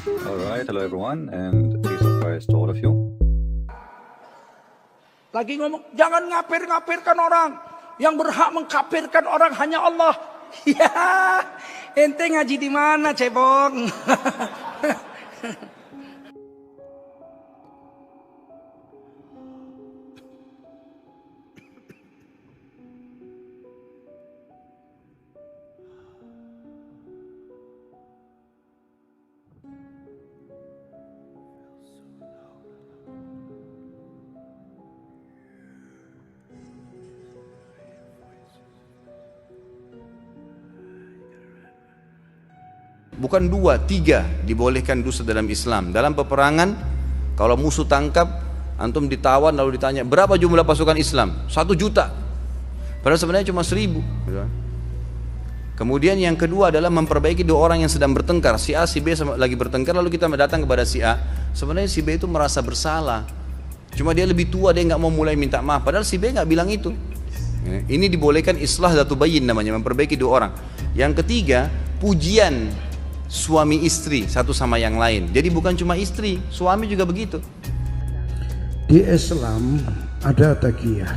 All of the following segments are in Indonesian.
Alright, hello everyone, and peace of Christ to all of you. Lagi ngomong, jangan ngapir-ngapirkan orang. Yang berhak mengkafirkan orang hanya Allah. Ya, ente ngaji di mana, cebong? Bukan 2, 3 dibolehkan dusta dalam Islam. Dalam peperangan, kalau musuh tangkap, antum ditawan lalu ditanya, berapa jumlah pasukan Islam? 1 juta. Padahal sebenarnya cuma 1000. Kemudian yang kedua adalah memperbaiki 2 orang yang sedang bertengkar. Si A, si B lagi bertengkar, lalu kita datang kepada si A. Sebenarnya si B itu merasa bersalah. Cuma dia lebih tua, dia nggak mau mulai minta maaf. Padahal si B nggak bilang itu. Ini dibolehkan islah dzatu bayyin namanya, memperbaiki 2 orang. Yang ketiga, pujian suami istri satu sama yang lain. Jadi bukan cuma istri, suami juga begitu. Di Islam ada taqiyah,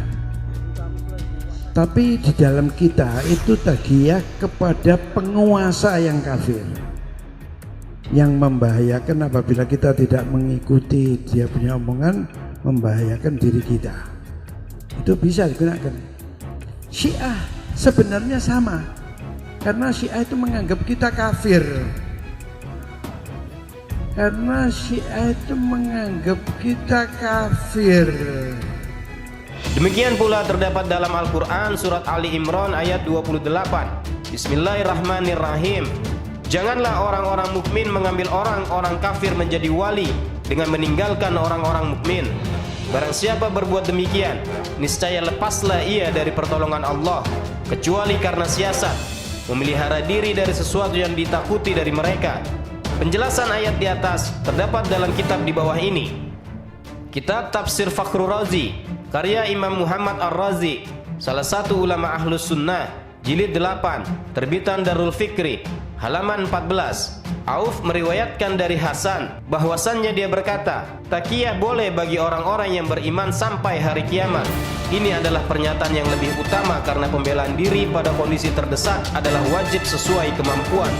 tapi di dalam kita itu taqiyah kepada penguasa yang kafir, yang membahayakan apabila kita tidak mengikuti dia punya omongan, membahayakan diri kita. Itu bisa digunakan. Syiah sebenarnya sama, karena Syiah itu menganggap kita kafir. Karena Syiah itu menganggap kita kafir. Demikian pula terdapat dalam Al-Quran surat Ali Imran ayat 28. Bismillahirrahmanirrahim. Janganlah orang-orang mukmin mengambil orang-orang kafir menjadi wali dengan meninggalkan orang-orang mukmin. Barang siapa berbuat demikian, niscaya lepaslah ia dari pertolongan Allah, kecuali karena siasat, memelihara diri dari sesuatu yang ditakuti dari mereka. Penjelasan ayat di atas terdapat dalam kitab di bawah ini. Kitab Tafsir Fakhrur Razi, karya Imam Muhammad Ar-Razi, salah satu ulama Ahlus Sunnah, jilid 8, terbitan Darul Fikri, halaman 14. Auf meriwayatkan dari Hasan bahwasannya dia berkata, taqiyah boleh bagi orang-orang yang beriman sampai hari kiamat. Ini adalah pernyataan yang lebih utama karena pembelaan diri pada kondisi terdesak adalah wajib sesuai kemampuan.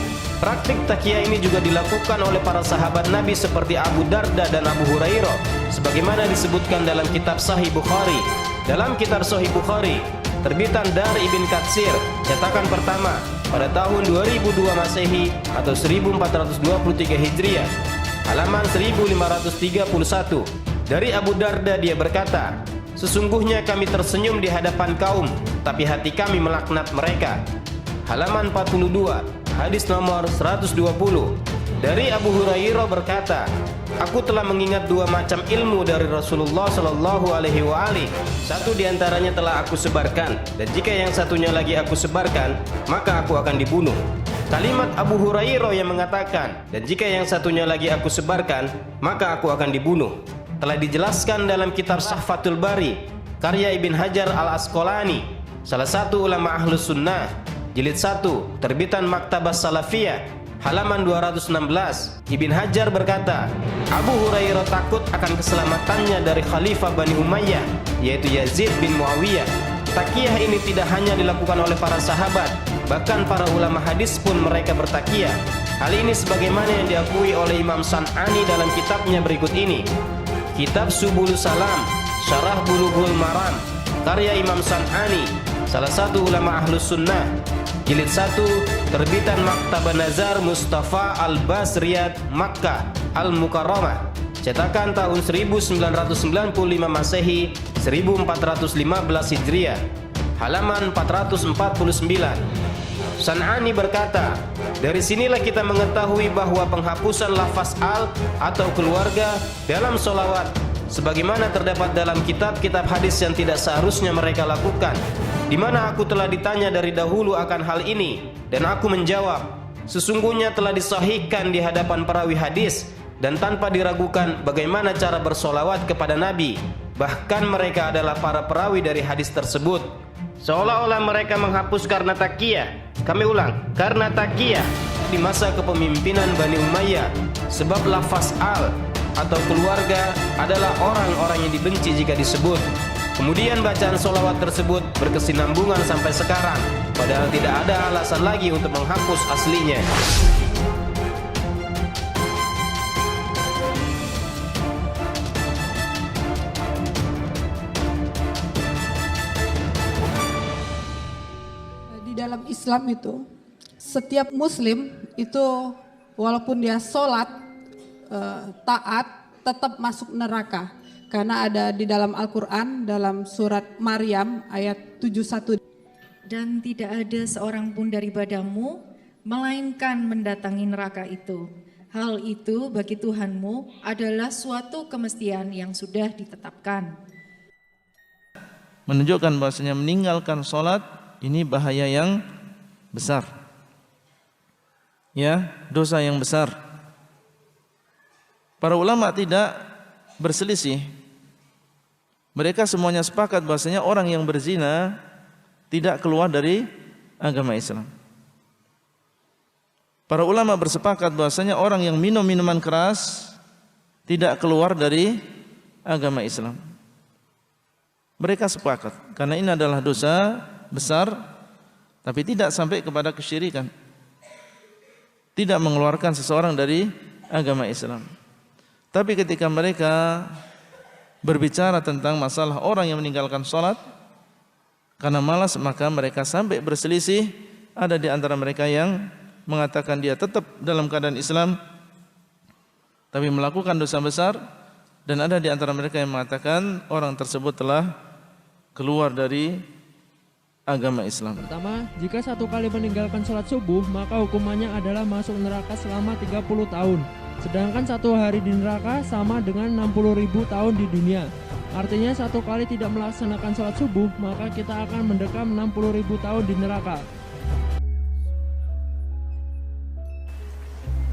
Praktik taqiyah ini juga dilakukan oleh para sahabat Nabi seperti Abu Darda dan Abu Hurairah, sebagaimana disebutkan dalam kitab Sahih Bukhari. Dalam kitab Sahih Bukhari, terbitan Dar Ibn Katsir, cetakan pertama, pada tahun 2002 Masehi atau 1423 Hijriah, halaman 1531. Dari Abu Darda dia berkata, sesungguhnya kami tersenyum di hadapan kaum, tapi hati kami melaknat mereka. Halaman 42, hadis nomor 120. Dari Abu Hurairah berkata, aku telah mengingat 2 macam ilmu dari Rasulullah Shallallahu Alaihi Wasallam. Satu diantaranya telah aku sebarkan, dan jika yang satunya lagi aku sebarkan, maka aku akan dibunuh. Kalimat Abu Hurairah yang mengatakan, dan jika yang satunya lagi aku sebarkan, maka aku akan dibunuh, telah dijelaskan dalam kitab Sahfatul Bari, karya Ibn Hajar Al-Asqalani, salah satu ulama Ahlus Sunnah, jilid 1, terbitan Maktabah Salafiyah, halaman 216. Ibn Hajar berkata, Abu Hurairah takut akan keselamatannya dari Khalifah Bani Umayyah, yaitu Yazid bin Muawiyah. Taqiyah ini tidak hanya dilakukan oleh para sahabat, bahkan para ulama hadis pun mereka bertaqiyah. Hal ini sebagaimana yang diakui oleh Imam San'ani dalam kitabnya berikut ini. Kitab Subul Salam, Syarah Bulughul Maram, karya Imam San'ani, salah satu ulama Ahlus Sunnah, jilid 1, terbitan Maktabah Nazar Mustafa Al-Basriyat Makkah Al-Mukarramah, cetakan tahun 1995 Masehi, 1415 Hijriah, halaman 449. San'ani berkata, dari sinilah kita mengetahui bahwa penghapusan lafaz al atau keluarga dalam sholawat, sebagaimana terdapat dalam kitab-kitab hadis yang tidak seharusnya mereka lakukan, di mana aku telah ditanya dari dahulu akan hal ini, dan aku menjawab, sesungguhnya telah disahihkan di hadapan perawi hadis, dan tanpa diragukan bagaimana cara bersolawat kepada Nabi, bahkan mereka adalah para perawi dari hadis tersebut. Seolah-olah mereka menghapus karena taqiyah. Kami ulang, karena taqiyah. di masa kepemimpinan Bani Umayyah, sebab lafaz al atau keluarga adalah orang-orang yang dibenci jika disebut. Kemudian bacaan sholawat tersebut berkesinambungan sampai sekarang, padahal tidak ada alasan lagi untuk menghapus aslinya. Di dalam Islam itu, setiap muslim itu walaupun dia sholat, taat, tetap masuk neraka. Karena ada di dalam Al-Quran, dalam surat Maryam ayat 71. Dan tidak ada seorang pun daripadamu, melainkan mendatangi neraka itu. Hal itu bagi Tuhanmu adalah suatu kemestian yang sudah ditetapkan. Menunjukkan bahwasanya meninggalkan sholat ini bahaya yang besar. Ya, dosa yang besar. Para ulama tidak berselisih. Mereka semuanya sepakat bahwasanya orang yang berzina tidak keluar dari agama Islam. Para ulama bersepakat bahwasanya orang yang minum minuman keras tidak keluar dari agama Islam. Mereka sepakat karena ini adalah dosa besar, tapi tidak sampai kepada kesyirikan. Tidak mengeluarkan seseorang dari agama Islam. Tapi ketika mereka berbicara tentang masalah orang yang meninggalkan sholat karena malas, maka mereka sampai berselisih. Ada di antara mereka yang mengatakan dia tetap dalam keadaan Islam tapi melakukan dosa besar, dan ada di antara mereka yang mengatakan orang tersebut telah keluar dari agama Islam. Pertama, jika satu kali meninggalkan sholat subuh, maka hukumannya adalah masuk neraka selama 30 tahun. Sedangkan satu hari di neraka sama dengan 60.000 tahun di dunia. Artinya satu kali tidak melaksanakan sholat subuh, maka kita akan mendekam 60.000 tahun di neraka.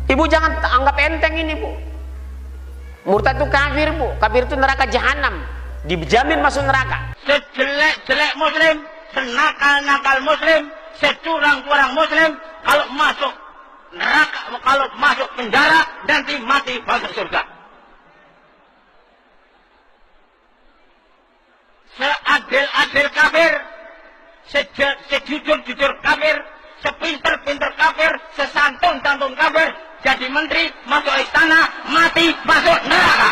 Ibu jangan anggap enteng ini, Bu. Murtad itu kafir, Bu. Kafir itu neraka jahanam. Dijamin masuk neraka. Sejelek-jelek muslim, senakal-nakal muslim, securang-curang muslim, kalau masuk neraka, kalau masuk penjara, nanti mati masuk surga. Seadil-adil kafir, sejujur-jujur kafir, sepinter-pinter kafir, sesantun-santun kafir, jadi menteri, masuk istana, mati masuk neraka.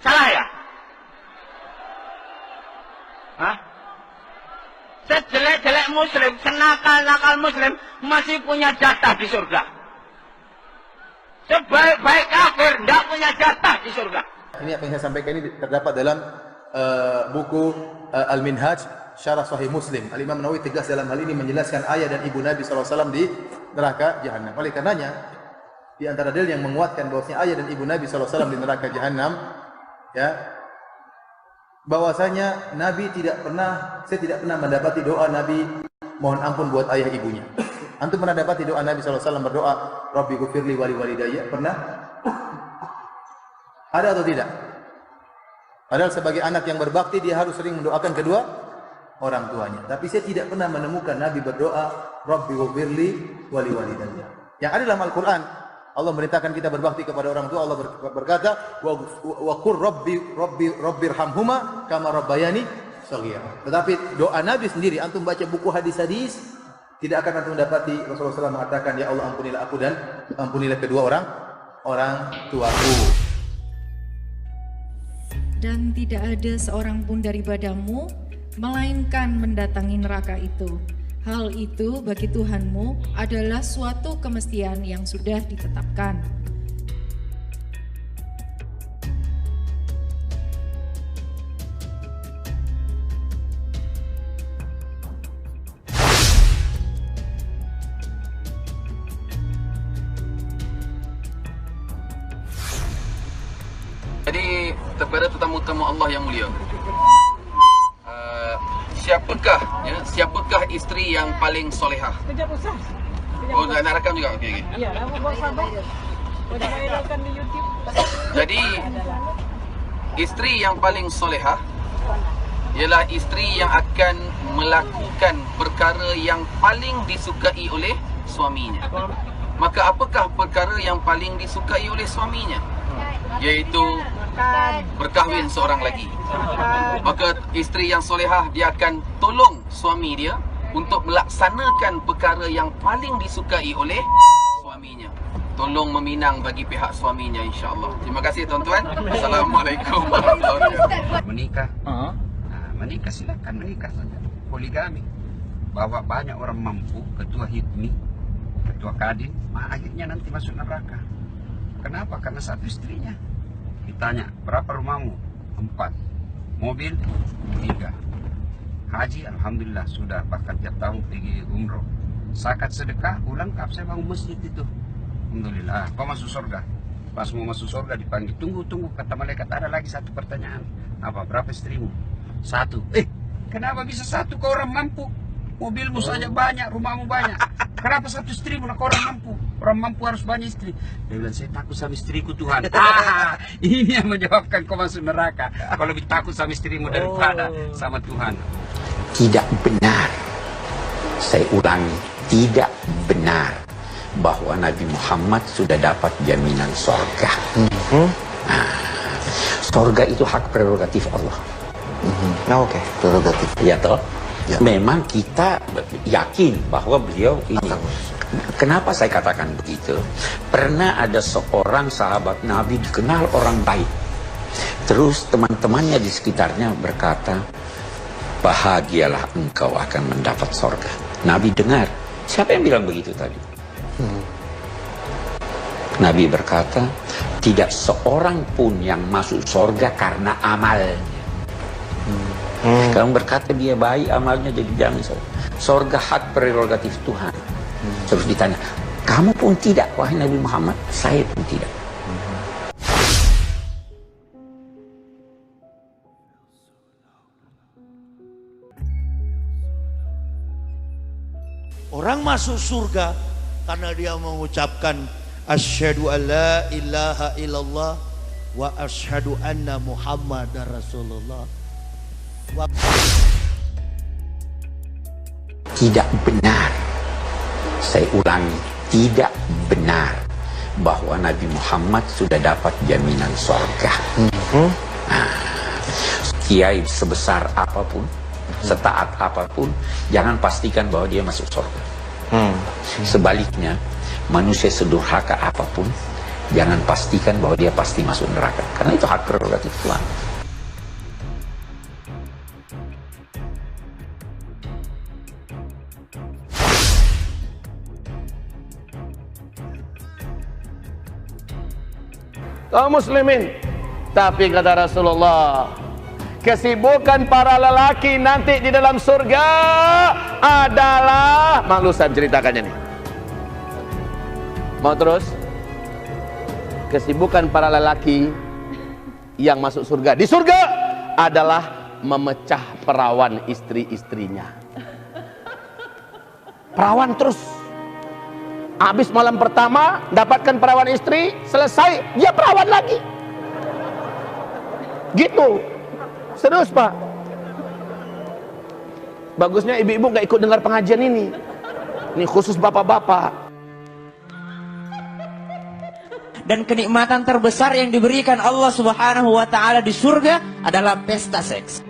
Salah ya? Hah? Sejelek-jelek muslim, senakal-nakal muslim masih punya jatah di surga. Sebaik-baik kafir tidak punya jatah di surga. Ini apa yang saya sampaikan ini terdapat dalam buku Al-Minhaj Syarah Sahih Muslim. Al-Imam Nawawi tegas dalam hal ini menjelaskan ayah dan ibu Nabi SAW di neraka jahanam. Oleh karenanya di antara dalil yang menguatkan bahwasanya ayah dan ibu Nabi SAW di neraka jahanam, ya, bahwasanya Nabi saya tidak pernah mendapati doa Nabi mohon ampun buat ayah ibunya. Antum pernah dapati doa Nabi SAW berdoa Rabbi ghufirli wali walidayya? Pernah? Ada atau tidak? Padahal sebagai anak yang berbakti dia harus sering mendoakan kedua orang tuanya. Tapi saya tidak pernah menemukan Nabi berdoa Rabbi ghufirli wali walidayya. Yang ada dalam Al-Quran, Allah merintahkan kita berbakti kepada orang tua. Allah berkata wa qur rabbirhamhuma kama rabbayani shaghira. Tetapi doa Nabi sendiri, antum baca buku hadis-hadis, tidak akan antum dapati Rasulullah SAW mengatakan ya Allah ampunilah aku dan ampunilah kedua orang tuaku. Dan tidak ada seorang pun daripadamu, melainkan mendatangi neraka itu. Hal itu bagi Tuhanmu adalah suatu kemestian yang sudah ditetapkan. Jadi kepada tetamu-tetamu Allah yang mulia, siapakah isteri yang paling solehah? Oh, nak rakam juga? Okey. Ya, buat sabar. Boleh viralkan di YouTube. Jadi isteri yang paling solehah ialah isteri yang akan melakukan perkara yang paling disukai oleh suaminya. Maka apakah perkara yang paling disukai oleh suaminya? Iaitu berkahwin seorang lagi. Maka isteri yang solehah, dia akan tolong suami dia untuk melaksanakan perkara yang paling disukai oleh suaminya. Tolong meminang bagi pihak suaminya, insya-Allah. Terima kasih tuan-tuan. Assalamualaikum warahmatullahi wabarakatuh. Menikah, menikah silakan menikah saja. Poligami, bawa banyak orang mampu, ketua HIPMI, ketua kadin, akhirnya nanti masuk neraka. Kenapa? Karena satu istrinya. Ditanya, berapa rumahmu? 4. Mobil? 3. Haji, alhamdulillah sudah, bahkan tiap tahun pergi umroh. Zakat sedekah, ulang kap saya bangun masjid itu. Alhamdulillah, kau masuk surga. Pas mau masuk surga dipanggil, tunggu, kata malaikat, ada lagi satu pertanyaan. Apa, berapa istrimu? 1. Kenapa bisa 1? Kau orang mampu. Mobilmu saja banyak, rumahmu banyak. Kenapa 1 istrimu? Kau orang mampu. Orang mampu harus banyak istri. Dia bilang, saya takut sama istriku Tuhan. Ini yang menjawabkan kau masuk neraka. Kau lebih takut sama istrimu daripada sama Tuhan. Tidak benar. Saya ulangi, tidak benar bahwa Nabi Muhammad sudah dapat jaminan sorga. Sorga itu hak prerogatif Allah. Oke, prerogatif. Ya toh. Ya. Memang kita yakin bahwa beliau ini. Kenapa saya katakan begitu? Pernah ada seorang sahabat Nabi dikenal orang baik. Terus teman-temannya di sekitarnya berkata, bahagialah engkau akan mendapat sorga. Nabi dengar. Siapa yang bilang begitu tadi? Nabi berkata, tidak seorang pun yang masuk surga karena amalnya. Kamu berkata dia baik amalnya, jadi jangan. Surga hak prerogatif Tuhan. Terus ditanya, kamu pun tidak, wahai Nabi Muhammad? Saya pun tidak. Orang masuk surga karena dia mengucapkan asyhadu alla ilaha illallah wa asyhadu anna muhammadar rasulullah. Tidak benar. Saya ulangi, tidak benar bahwa Nabi Muhammad sudah dapat jaminan surga. Kiai sebesar apapun, setaat apapun, jangan pastikan bahwa dia masuk surga. Sebaliknya, manusia sedurhaka apapun, jangan pastikan bahwa dia pasti masuk neraka. Karena itu hak prerogatif Tuhan. Kaum muslimin, tapi kata Rasulullah, kesibukan para lelaki nanti di dalam surga adalah, malu saya ceritakannya nih. Mau terus? Kesibukan para lelaki yang masuk surga di surga adalah memecah perawan istri-istrinya. Perawan terus. Habis malam pertama dapatkan perawan istri, selesai dia perawan lagi. Gitu. Serius Pak. Bagusnya ibu-ibu gak ikut dengar pengajian ini. Ini khusus bapak-bapak. Dan kenikmatan terbesar yang diberikan Allah Subhanahu wa taala di surga adalah pesta seks.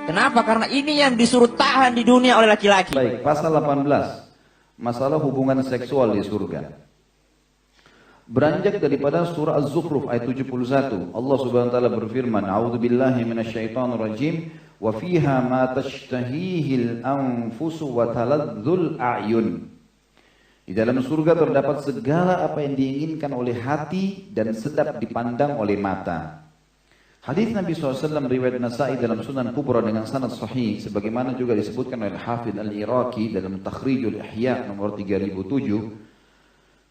Kenapa? Karena ini yang disuruh tahan di dunia oleh laki-laki. Baik, pasal 18. Masalah hubungan seksual di surga. Beranjak daripada surah Az-Zukhruf ayat 71. Allah Subhanahu wa taala berfirman, "A'udzubillahi minasyaitonirrajim, wa fiha ma tashtahihil anfusu wa taladzul a'yun." Di dalam surga terdapat segala apa yang diinginkan oleh hati dan sedap dipandang oleh mata. Hadis Nabi SAW riwayat Nasa'i dalam Sunan Kubra dengan sanad sahih, sebagaimana juga disebutkan oleh Hafidh Al-Iraqi dalam Takhrijul Ihya nomor 3007.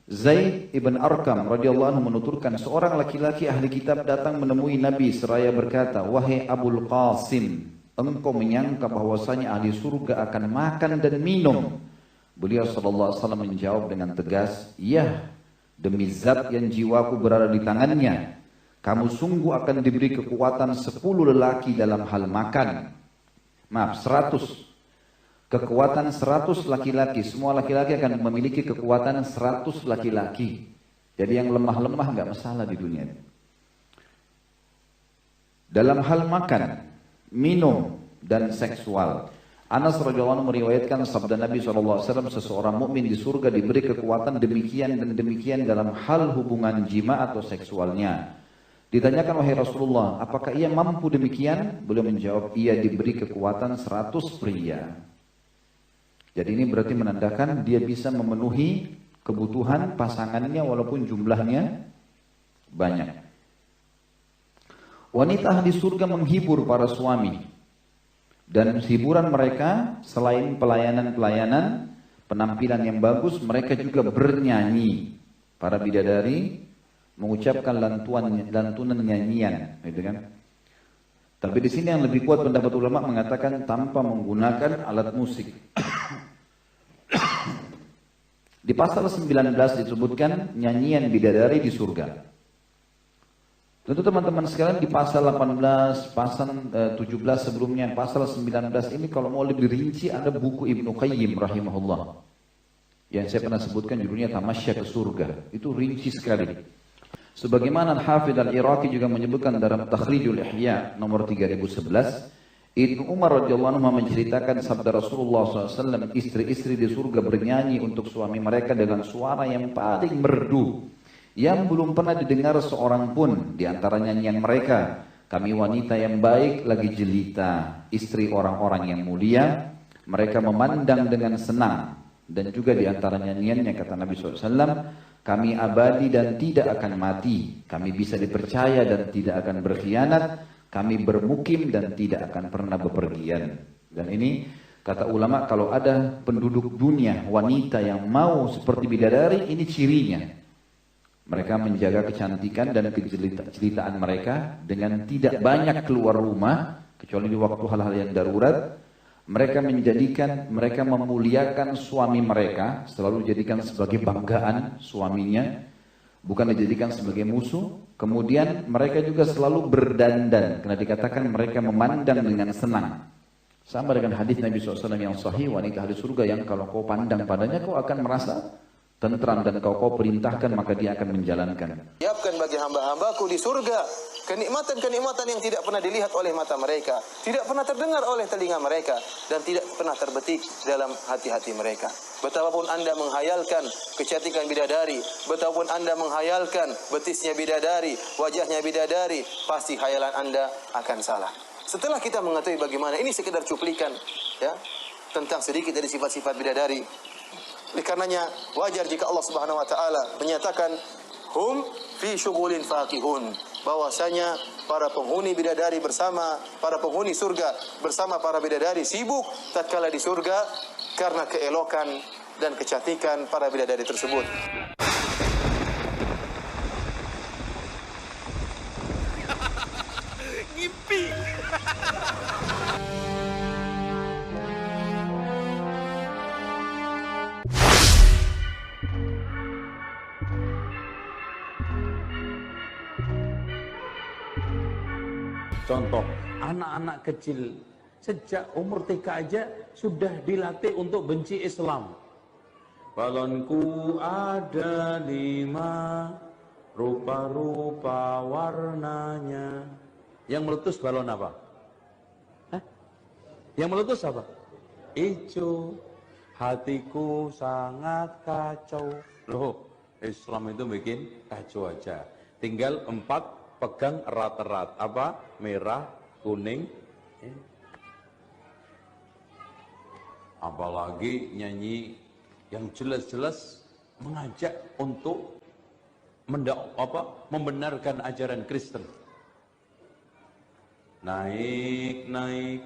Zaid ibn Arqam radhiyallahu anhu menuturkan, seorang laki-laki ahli kitab datang menemui Nabi seraya berkata, "Wahai Abul Qasim, engkau menyangka bahwasanya ahli surga akan makan dan minum?" Beliau sallallahu alaihi wasallam menjawab dengan tegas, "Ya, demi zat yang jiwaku berada di tangannya. Kamu sungguh akan diberi kekuatan 10 lelaki dalam hal makan. Maaf, 100. Kekuatan 100 laki-laki. Semua laki-laki akan memiliki kekuatan 100 laki-laki. Jadi yang lemah-lemah nggak masalah di dunia. Dalam hal makan, minum, dan seksual. Anas radhiyallahu anhu meriwayatkan sabda Nabi SAW, seseorang mukmin di surga diberi kekuatan demikian dan demikian dalam hal hubungan jima atau seksualnya. Ditanyakan, wahai Rasulullah, apakah ia mampu demikian? Beliau menjawab, ia diberi kekuatan 100 pria. Jadi ini berarti menandakan dia bisa memenuhi kebutuhan pasangannya walaupun jumlahnya banyak. Wanita di surga menghibur para suami. Dan hiburan mereka selain pelayanan-pelayanan, penampilan yang bagus, mereka juga bernyanyi. Para bidadari mengucapkan lantunan nyanyian, gitu kan? Tapi di sini yang lebih kuat pendapat ulama mengatakan tanpa menggunakan alat musik. Di pasal 19 disebutkan nyanyian bidadari di surga. Tentu teman-teman sekalian di pasal 18, pasal 17 sebelumnya, pasal 19 ini kalau mau lebih rinci ada buku Ibnu Qayyim rahimahullah. Yang saya pernah sebutkan judulnya Tamasya ke Surga. Itu rinci sekali. Sebagaimana Al-Hafidh Al-Iraqi juga menyebutkan dalam Takhrijul Ihya nomor 3011, Ibnu Umar radhiyallahu anhu menceritakan sabda Rasulullah SAW, istri-istri di surga bernyanyi untuk suami mereka dengan suara yang paling merdu, yang belum pernah didengar seorang pun di antara nyanyian mereka. Kami wanita yang baik lagi jelita, istri orang-orang yang mulia, mereka memandang dengan senang. Dan juga di antara nyanyiannya kata Nabi SAW, kami abadi dan tidak akan mati, kami bisa dipercaya dan tidak akan berkhianat, kami bermukim dan tidak akan pernah bepergian. Dan ini kata ulama, kalau ada penduduk dunia wanita yang mau seperti bidadari, ini cirinya. Mereka menjaga kecantikan dan kejelitaan mereka dengan tidak banyak keluar rumah, kecuali di waktu hal-hal yang darurat. Mereka mereka memuliakan suami mereka, selalu dijadikan sebagai banggaan suaminya, bukan dijadikan sebagai musuh. Kemudian mereka juga selalu berdandan, karena dikatakan mereka memandang dengan senang. Sama dengan hadis Nabi SAW yang sahih, wanita ahli surga yang kalau kau pandang padanya kau akan merasa tentram, dan kau perintahkan maka dia akan menjalankan. Siapkan bagi hamba-hambaku di surga kenikmatan-kenikmatan yang tidak pernah dilihat oleh mata mereka, tidak pernah terdengar oleh telinga mereka, dan tidak pernah terbetik dalam hati-hati mereka. Betapapun Anda menghayalkan kecantikan bidadari, betapapun Anda menghayalkan betisnya bidadari, wajahnya bidadari, pasti hayalan Anda akan salah. Setelah kita mengetahui bagaimana, ini sekedar cuplikan ya tentang sedikit dari sifat-sifat bidadari. Oleh karenanya wajar jika Allah Subhanahu wa taala menyatakan hum fi syughulin faqihun, bahwasanya para penghuni bidadari bersama para penghuni surga bersama para bidadari sibuk tatkala di surga karena keelokan dan kecantikan para bidadari tersebut. Ngimpi. Contoh, anak-anak kecil sejak umur TK aja sudah dilatih untuk benci Islam. Balonku ada 5, rupa-rupa warnanya. Yang meletus balon apa? Hah? Yang meletus apa? Ijo. Hatiku sangat kacau. Loh, Islam itu bikin kacau aja. Tinggal 4 pegang erat-erat, apa? Merah, kuning. Apalagi nyanyi yang jelas-jelas mengajak untuk membenarkan ajaran Kristen. Naik-naik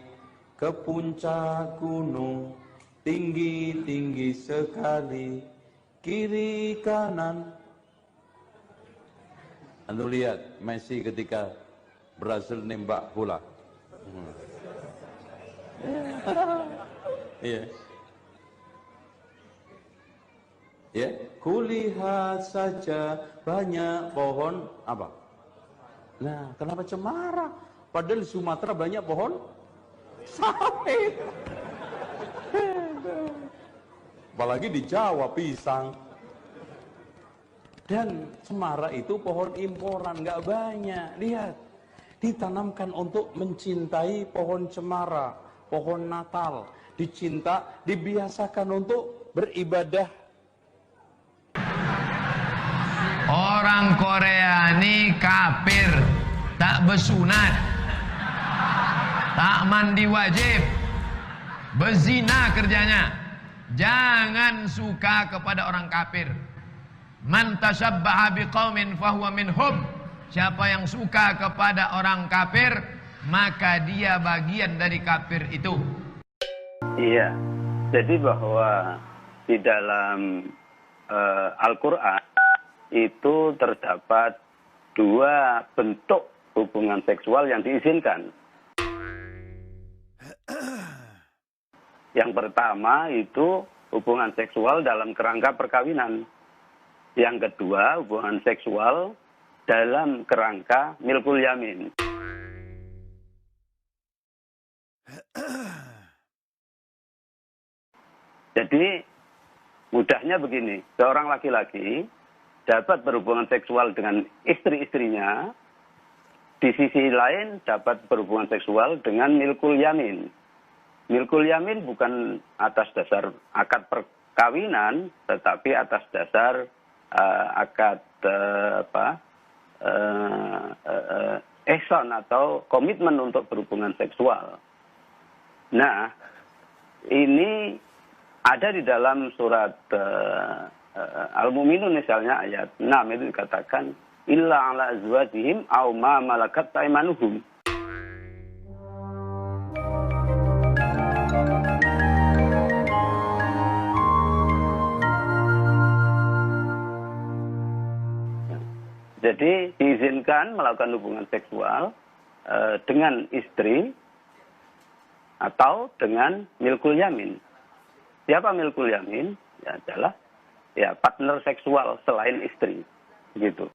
ke puncak gunung, tinggi-tinggi sekali, kiri kanan. Anda lihat Messi ketika berhasil nembak bola. Iya. Ya, kulihat saja banyak pohon apa? Nah, kenapa cemara? Padahal di Sumatera banyak pohon sawit. Apalagi di Jawa pisang. Dan cemara itu pohon imporan, nggak banyak. Lihat, ditanamkan untuk mencintai pohon cemara, pohon Natal, dibiasakan untuk beribadah. Orang Korea ini kafir, tak bersunat, tak mandi wajib, berzina kerjanya. Jangan suka kepada orang kafir. Man tashabbaha biqaumin fahuwa minhum. Siapa yang suka kepada orang kafir, maka dia bagian dari kafir itu. Iya, jadi bahwa di dalam Al-Quran itu terdapat dua bentuk hubungan seksual yang diizinkan. Yang pertama itu hubungan seksual dalam kerangka perkawinan. Yang kedua hubungan seksual dalam kerangka milkul yamin. Jadi mudahnya begini, seorang laki-laki dapat berhubungan seksual dengan istri-istrinya, di sisi lain dapat berhubungan seksual dengan milkul yamin. Milkul yamin bukan atas dasar akad perkawinan, tetapi atas dasar akad ihsan atau komitmen untuk berhubungan seksual. Nah, ini ada di dalam surat Al-Mu'minun misalnya ayat 6 itu dikatakan illa ala azwajihim aw ma malakat aymanuhum. Jadi diizinkan melakukan hubungan seksual dengan istri atau dengan milkul yamin. Siapa milkul yamin? Ya adalah partner seksual selain istri, gitu.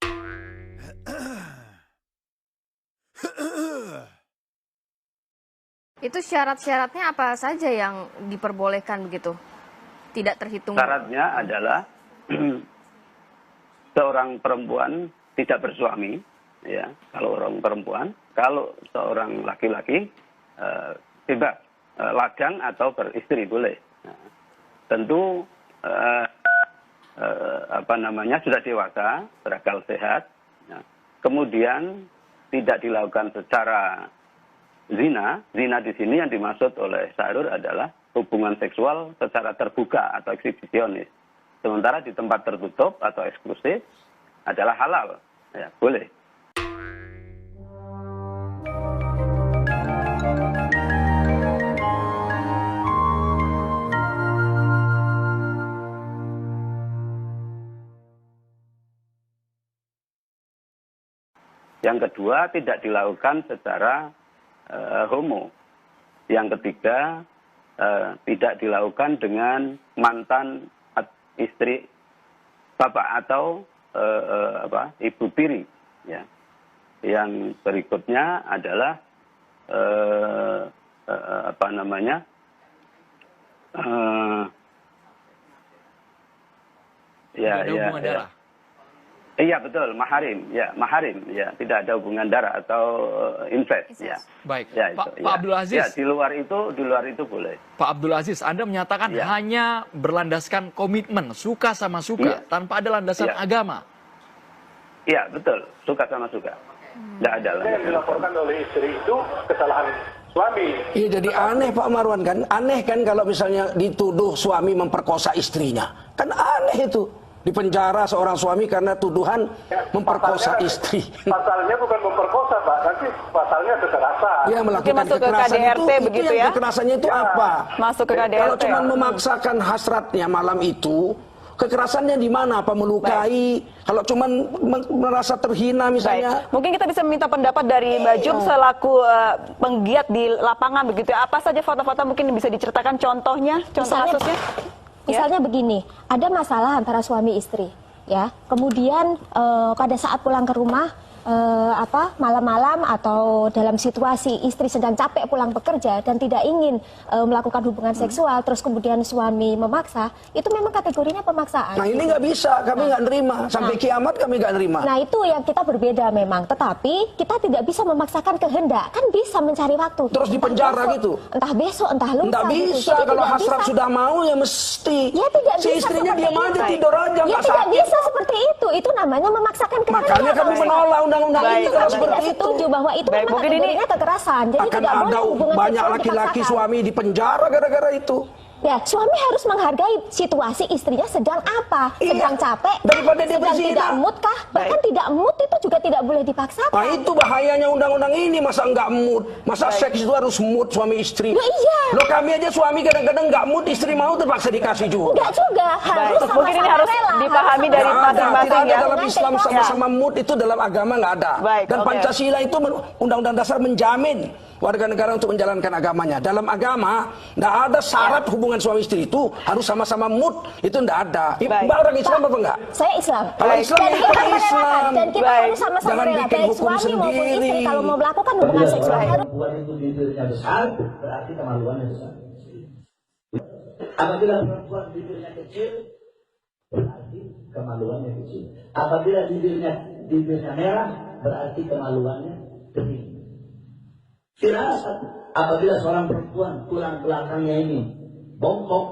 Itu syarat-syaratnya apa saja yang diperbolehkan begitu? Tidak terhitung. Syaratnya adalah seorang perempuan tidak bersuami, ya. Kalau orang perempuan, kalau seorang laki-laki bebas, lajang atau beristri boleh. Nah, tentu sudah dewasa, berakal sehat. Nah, kemudian tidak dilakukan secara zina. Zina di sini yang dimaksud oleh Syahrul adalah hubungan seksual secara terbuka atau eksibisionis. Sementara di tempat tertutup atau eksklusif adalah halal. Ya, boleh. Yang kedua, tidak dilakukan secara homo. Yang ketiga, tidak dilakukan dengan mantan istri bapak atau ibu tiri. Ya. Yang berikutnya adalah iya betul, maharim, ya maharim, ya tidak ada hubungan darah atau incest, ya. Baik, ya, Pak itu, Abdul Aziz. Ya, di luar itu boleh. Pak Abdul Aziz, Anda menyatakan hanya berlandaskan komitmen, suka sama suka, tanpa ada landasan agama. Iya betul, suka sama suka, tidak ada. Yang dilaporkan oleh istri itu kesalahan suami. Iya, jadi aneh Pak Marwan kan, aneh kan kalau misalnya dituduh suami memperkosa istrinya, kan aneh itu. Dipenjara seorang suami karena tuduhan memperkosa istri. Pasalnya bukan memperkosa, Pak. Nanti pasalnya kekerasan. Ya, melakukan kekerasan itu yang kekerasannya itu apa? Masuk ke KDRT. Kalau cuma memaksakan hasratnya malam itu, kekerasannya di mana? Apa melukai? Kalau cuma merasa terhina misalnya. Mungkin kita bisa minta pendapat dari Mbak Jum selaku penggiat di lapangan begitu. Apa saja foto-foto mungkin bisa diceritakan contohnya, contoh kasusnya? Misalnya begini, ada masalah antara suami istri, ya. Kemudian pada saat pulang ke rumah, malam-malam atau dalam situasi istri sedang capek pulang bekerja dan tidak ingin melakukan hubungan seksual, terus kemudian suami memaksa, itu memang kategorinya pemaksaan. Nah ini nggak bisa, kami nggak nerima. Sampai kiamat kami nggak nerima. Nah itu yang kita berbeda memang. Tetapi kita tidak bisa memaksakan kehendak. Kan bisa mencari waktu. Terus di penjara gitu? Entah besok, entah lusa. Nggak bisa, gitu. kalau hasrat sudah mau ya mesti. Ya tidak si bisa istrinya seperti diam aja, itu. tidur aja, Ya nggak tidak sakit. bisa seperti itu. Itu namanya memaksakan kehendak. Makanya kami menolak undang-undang ini kalau seperti itu. Setuju bahwa itu memang kategorinya kekerasan. Jadi akan tidak boleh ada hubungan banyak seksual laki-laki dipaksakan. suami di penjara gara-gara itu. Ya, suami harus menghargai situasi istrinya sedang apa, sedang capek, daripada dia sedang berzina. tidak mood kah, bahkan tidak mood itu juga tidak boleh dipaksakan. Nah itu bahayanya undang-undang ini, masa nggak mood, masa seks itu harus mood suami istri. Loh, iya. Loh kami aja suami kadang-kadang nggak mood, istri mau terpaksa dikasih juga. Enggak juga, harus sama-sama Mungkin ini harus rela, dipahami harus dari Nggak ada, masing-masing tidak ada ya. dalam Islam sama-sama mood itu dalam agama nggak ada. Dan oke. Pancasila itu undang-undang dasar menjamin warga negara untuk menjalankan agamanya. Dalam agama nggak ada syarat hubungan suami istri itu harus sama-sama mood, itu nggak ada. Mbak orang Islam apa enggak? Saya Islam. Kalau Islam Dan itu kita Islam. merelakan, dan kita harus sama-sama Jangan rela, bikin baik hukum suami maupun istri sendiri. kalau mau melakukan hubungan seksual harus. Perempuan itu bibirnya besar, berarti kemaluannya besar. Apabila perempuan bibirnya kecil, berarti kemaluannya kecil. Apabila bibirnya merah, berarti kemaluannya kering. Firasat, apabila seorang perempuan tulang belakangnya ini bongkok,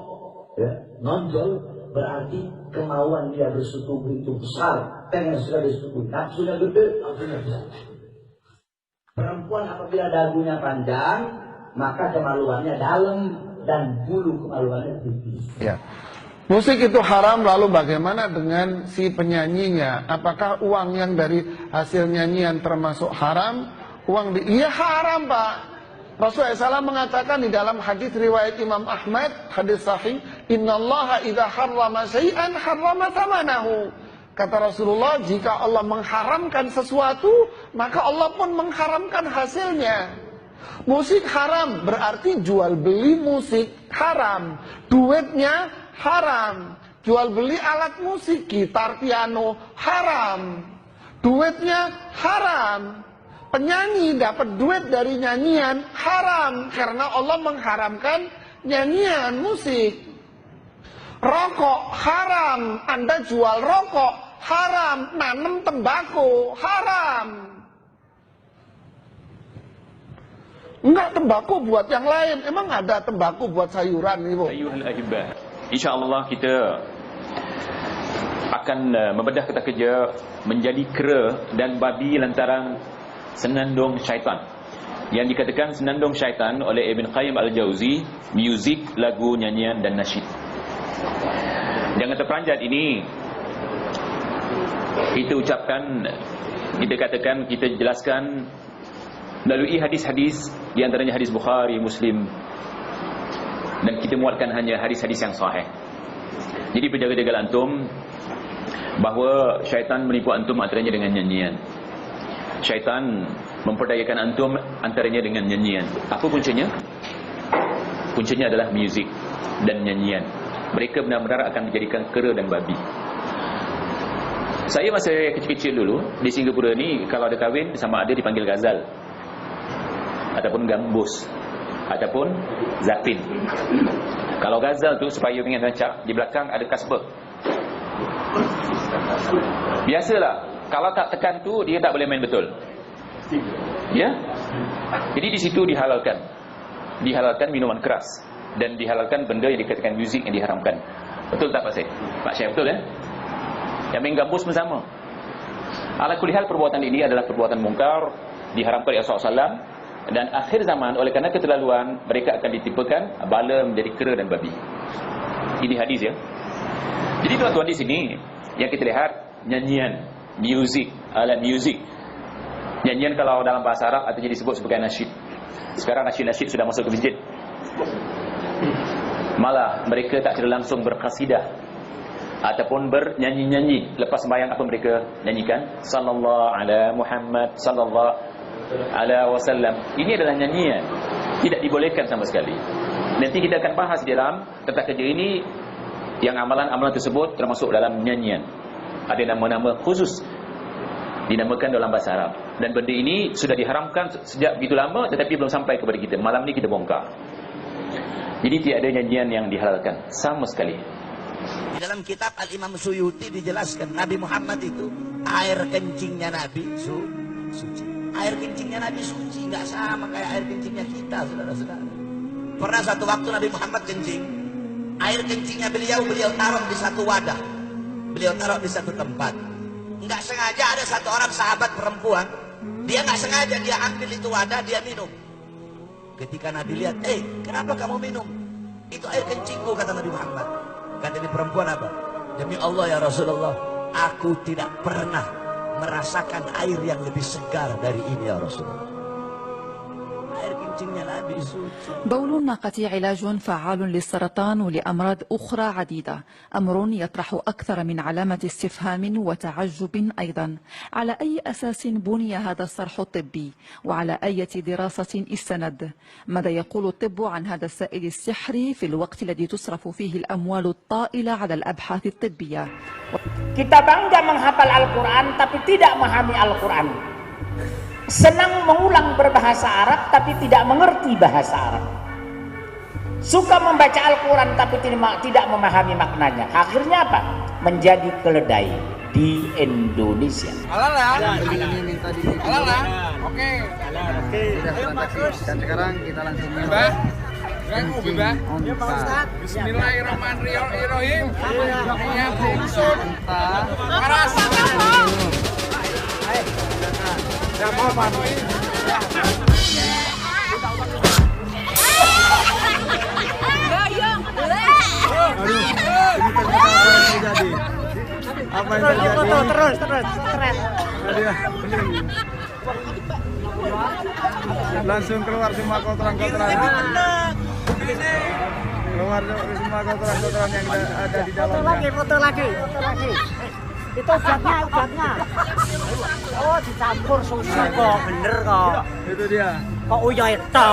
ya, nonjol, berarti kemauan dia bersetubuh itu besar. Pengen sudah bersetubuh, nafsunya gede, nafsunya besar. Perempuan apabila dagunya panjang, maka kemaluannya dalam dan bulu kemaluannya tipis. Ya. Musik itu haram, lalu bagaimana dengan si penyanyinya? Apakah uang yang dari hasil nyanyian termasuk haram? Iya haram, Pak. Rasulullah SAW mengatakan di dalam hadis riwayat Imam Ahmad, hadis sahih, "Innallaha idza harrama syai'an harrama thamanahu." Kata Rasulullah, jika Allah mengharamkan sesuatu, maka Allah pun mengharamkan hasilnya. Musik haram, berarti jual beli musik haram. Duitnya haram. Jual beli alat musik, gitar, piano haram. Duitnya haram. Penyanyi dapat duit dari nyanyian haram, karena Allah mengharamkan nyanyian musik. Rokok haram, Anda jual rokok haram, nanam tembakau haram. Enggak, tembakau buat yang lain. Emang ada tembakau buat sayuran, Ibu? Ayuhal ahibah, InsyaAllah kita akan membedah kata kerja menjadi kera dan babi lantaran senandung syaitan. Yang dikatakan senandung syaitan oleh Ibn Qayyim Al-Jauzi, muzik, lagu, nyanyian dan nasyid. Jangan terperanjat ini kita ucapkan, kita katakan, kita jelaskan melalui hadis-hadis, di antaranya hadis Bukhari, Muslim, dan kita muatkan hanya hadis-hadis yang sahih. Jadi penjaga-jaga antum bahawa syaitan menipu antum antaranya dengan nyanyian. Syaitan memperdayakan antum antaranya dengan nyanyian. Apa kuncinya? Kuncinya adalah muzik dan nyanyian. Mereka benar-benar akan menjadikan kera dan babi. Saya masa kecil-kecil dulu di Singapura ni, kalau ada kahwin sama ada dipanggil Ghazal ataupun Gambus ataupun Zapin. Kalau Ghazal tu supaya ingin rancak, di belakang ada kasbah. Biasalah, kalau tak tekan tu dia tak boleh main betul. Ya? Jadi di situ dihalalkan. Dihalalkan minuman keras dan dihalalkan benda yang dikatakan muzik yang diharamkan. Betul tak Pak Syekh? Pak Syekh betul ya? Yang main gambus pun sama. Ala kulli hal, perbuatan ini adalah perbuatan mungkar, diharamkan oleh Rasulullah SAW, dan akhir zaman oleh kerana keterlaluan mereka akan ditimpakan bala menjadi kera dan babi. Ini hadis ya. Jadi tuan-tuan di sini yang kita lihat nyanyian, muzik, alat muzik. Nyanyian kalau dalam bahasa Arab artinya disebut sebagai nasyid. Sekarang nasyid-nasyid sudah masuk ke masjid. Malah mereka tak kira langsung berqasidah ataupun bernyanyi-nyanyi lepas sembahyang. Apa mereka nyanyikan? Sallallahu ala Muhammad sallallahu ala wasallam. Ini adalah nyanyian, tidak dibolehkan sama sekali. Nanti kita akan bahas di dalam tata kerja ini yang amalan-amalan tersebut termasuk dalam nyanyian. Ada nama-nama khusus dinamakan dalam bahasa Arab. Dan benda ini sudah diharamkan sejak begitu lama, tetapi belum sampai kepada kita. Malam ni kita bongkar. Jadi tiada nyanyian yang dihalalkan sama sekali. Di dalam kitab Al-Imam Suyuti dijelaskan Nabi Muhammad itu air kencingnya Nabi suci. Air kencingnya Nabi suci, nggak sama kayak air kencingnya kita, saudara-saudara. Pernah satu waktu Nabi Muhammad kencing, air kencingnya beliau taruh di satu wadah, beliau taruh di satu tempat. Nggak sengaja ada satu orang sahabat perempuan, dia nggak sengaja dia ambil itu wadah, dia minum. Ketika Nabi lihat, kenapa kamu minum? Itu air kencingku, kata Nabi Muhammad. Kata ini perempuan apa? Demi Allah ya Rasulullah, aku tidak pernah merasakan air yang lebih segar dari ini ya Rasulullah. Air kencingnya Nabi suci. بول الناقة علاج فعال للسرطان ولأمراض أخرى عديدة، أمر يطرح أكثر من علامة استفهام وتعجب أيضا. على أي أساس بني هذا الصرح الطبي؟ وعلى أي دراسة استند؟ ماذا يقول الطب عن هذا السائل السحري في الوقت الذي تصرف فيه الأموال الطائلة على الأبحاث الطبية؟ Kita bangga menghafal Al-Quran tapi tidak memahami Al-Quran. Senang mengulang berbahasa Arab tapi tidak mengerti bahasa Arab. Suka membaca Al-Quran tapi tidak memahami maknanya. Akhirnya apa? Menjadi keledai di Indonesia. Oke. Sudah transaksi. Dan sekarang kita langsung Bismillahirrahmanirrahim. Ya bungsun. Paras. Apa yang terjadi? Terus. Langsung keluar semua kotoran-kotoran. Keluar semua kotoran-kotoran yang ada di dalamnya. Foto lagi. Itu ubatnya. Oh, dicampur susu kok, bener kok. Itu dia. Kok uya itu?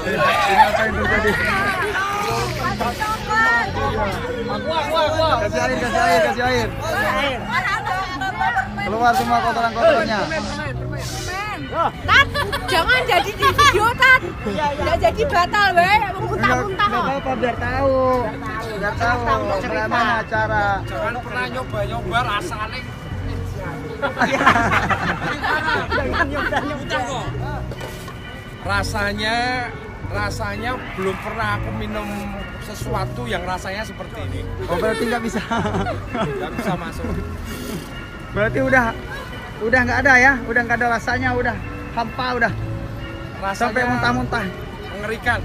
Ini apa yang terjadi? Kasih air. Keluar semua kotoran-kotorannya. Tat, jangan jadi di video, Tat. Nggak jadi batal, weh. Muntah-muntah. Nggak apa-apa, biar tahu. Bagaimana cara. Jangan pernah nyoba rasanya. Jangan nyoba. Rasanya belum pernah aku minum sesuatu yang rasanya seperti ini. Oh, berarti nggak bisa. Nggak bisa masuk. Berarti udah nggak ada ya, udah nggak ada rasanya, udah hampa, udah rasanya sampai muntah-muntah, mengerikan.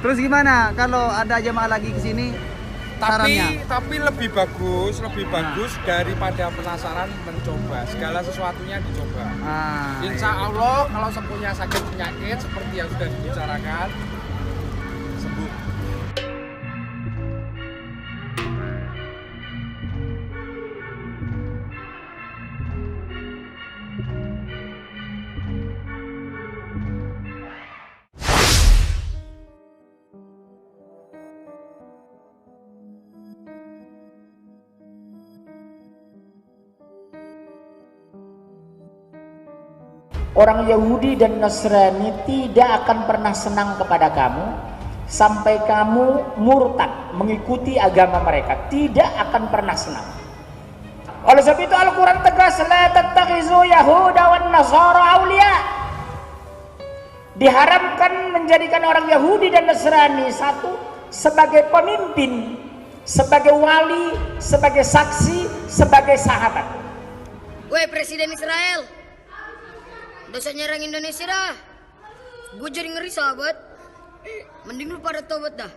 Terus gimana kalau ada jemaah lagi ke sini? Tapi lebih bagus daripada penasaran mencoba. Segala sesuatunya dicoba. Insya Allah kalau punya sakit penyakit seperti yang sudah dibicarakan, sembuh. Orang Yahudi dan Nasrani tidak akan pernah senang kepada kamu sampai kamu murtad mengikuti agama mereka. Tidak akan pernah senang. Oleh sebab itu Al-Quran tegas, la tattakhizu yahuda wan nasara awliya. Diharamkan menjadikan orang Yahudi dan Nasrani satu sebagai pemimpin, sebagai wali, sebagai saksi, sebagai sahabat. Woi Presiden Israel, dosa nyerang Indonesia dah. Gue jadi ngeri sahabat. Mending lu pada tobat dah.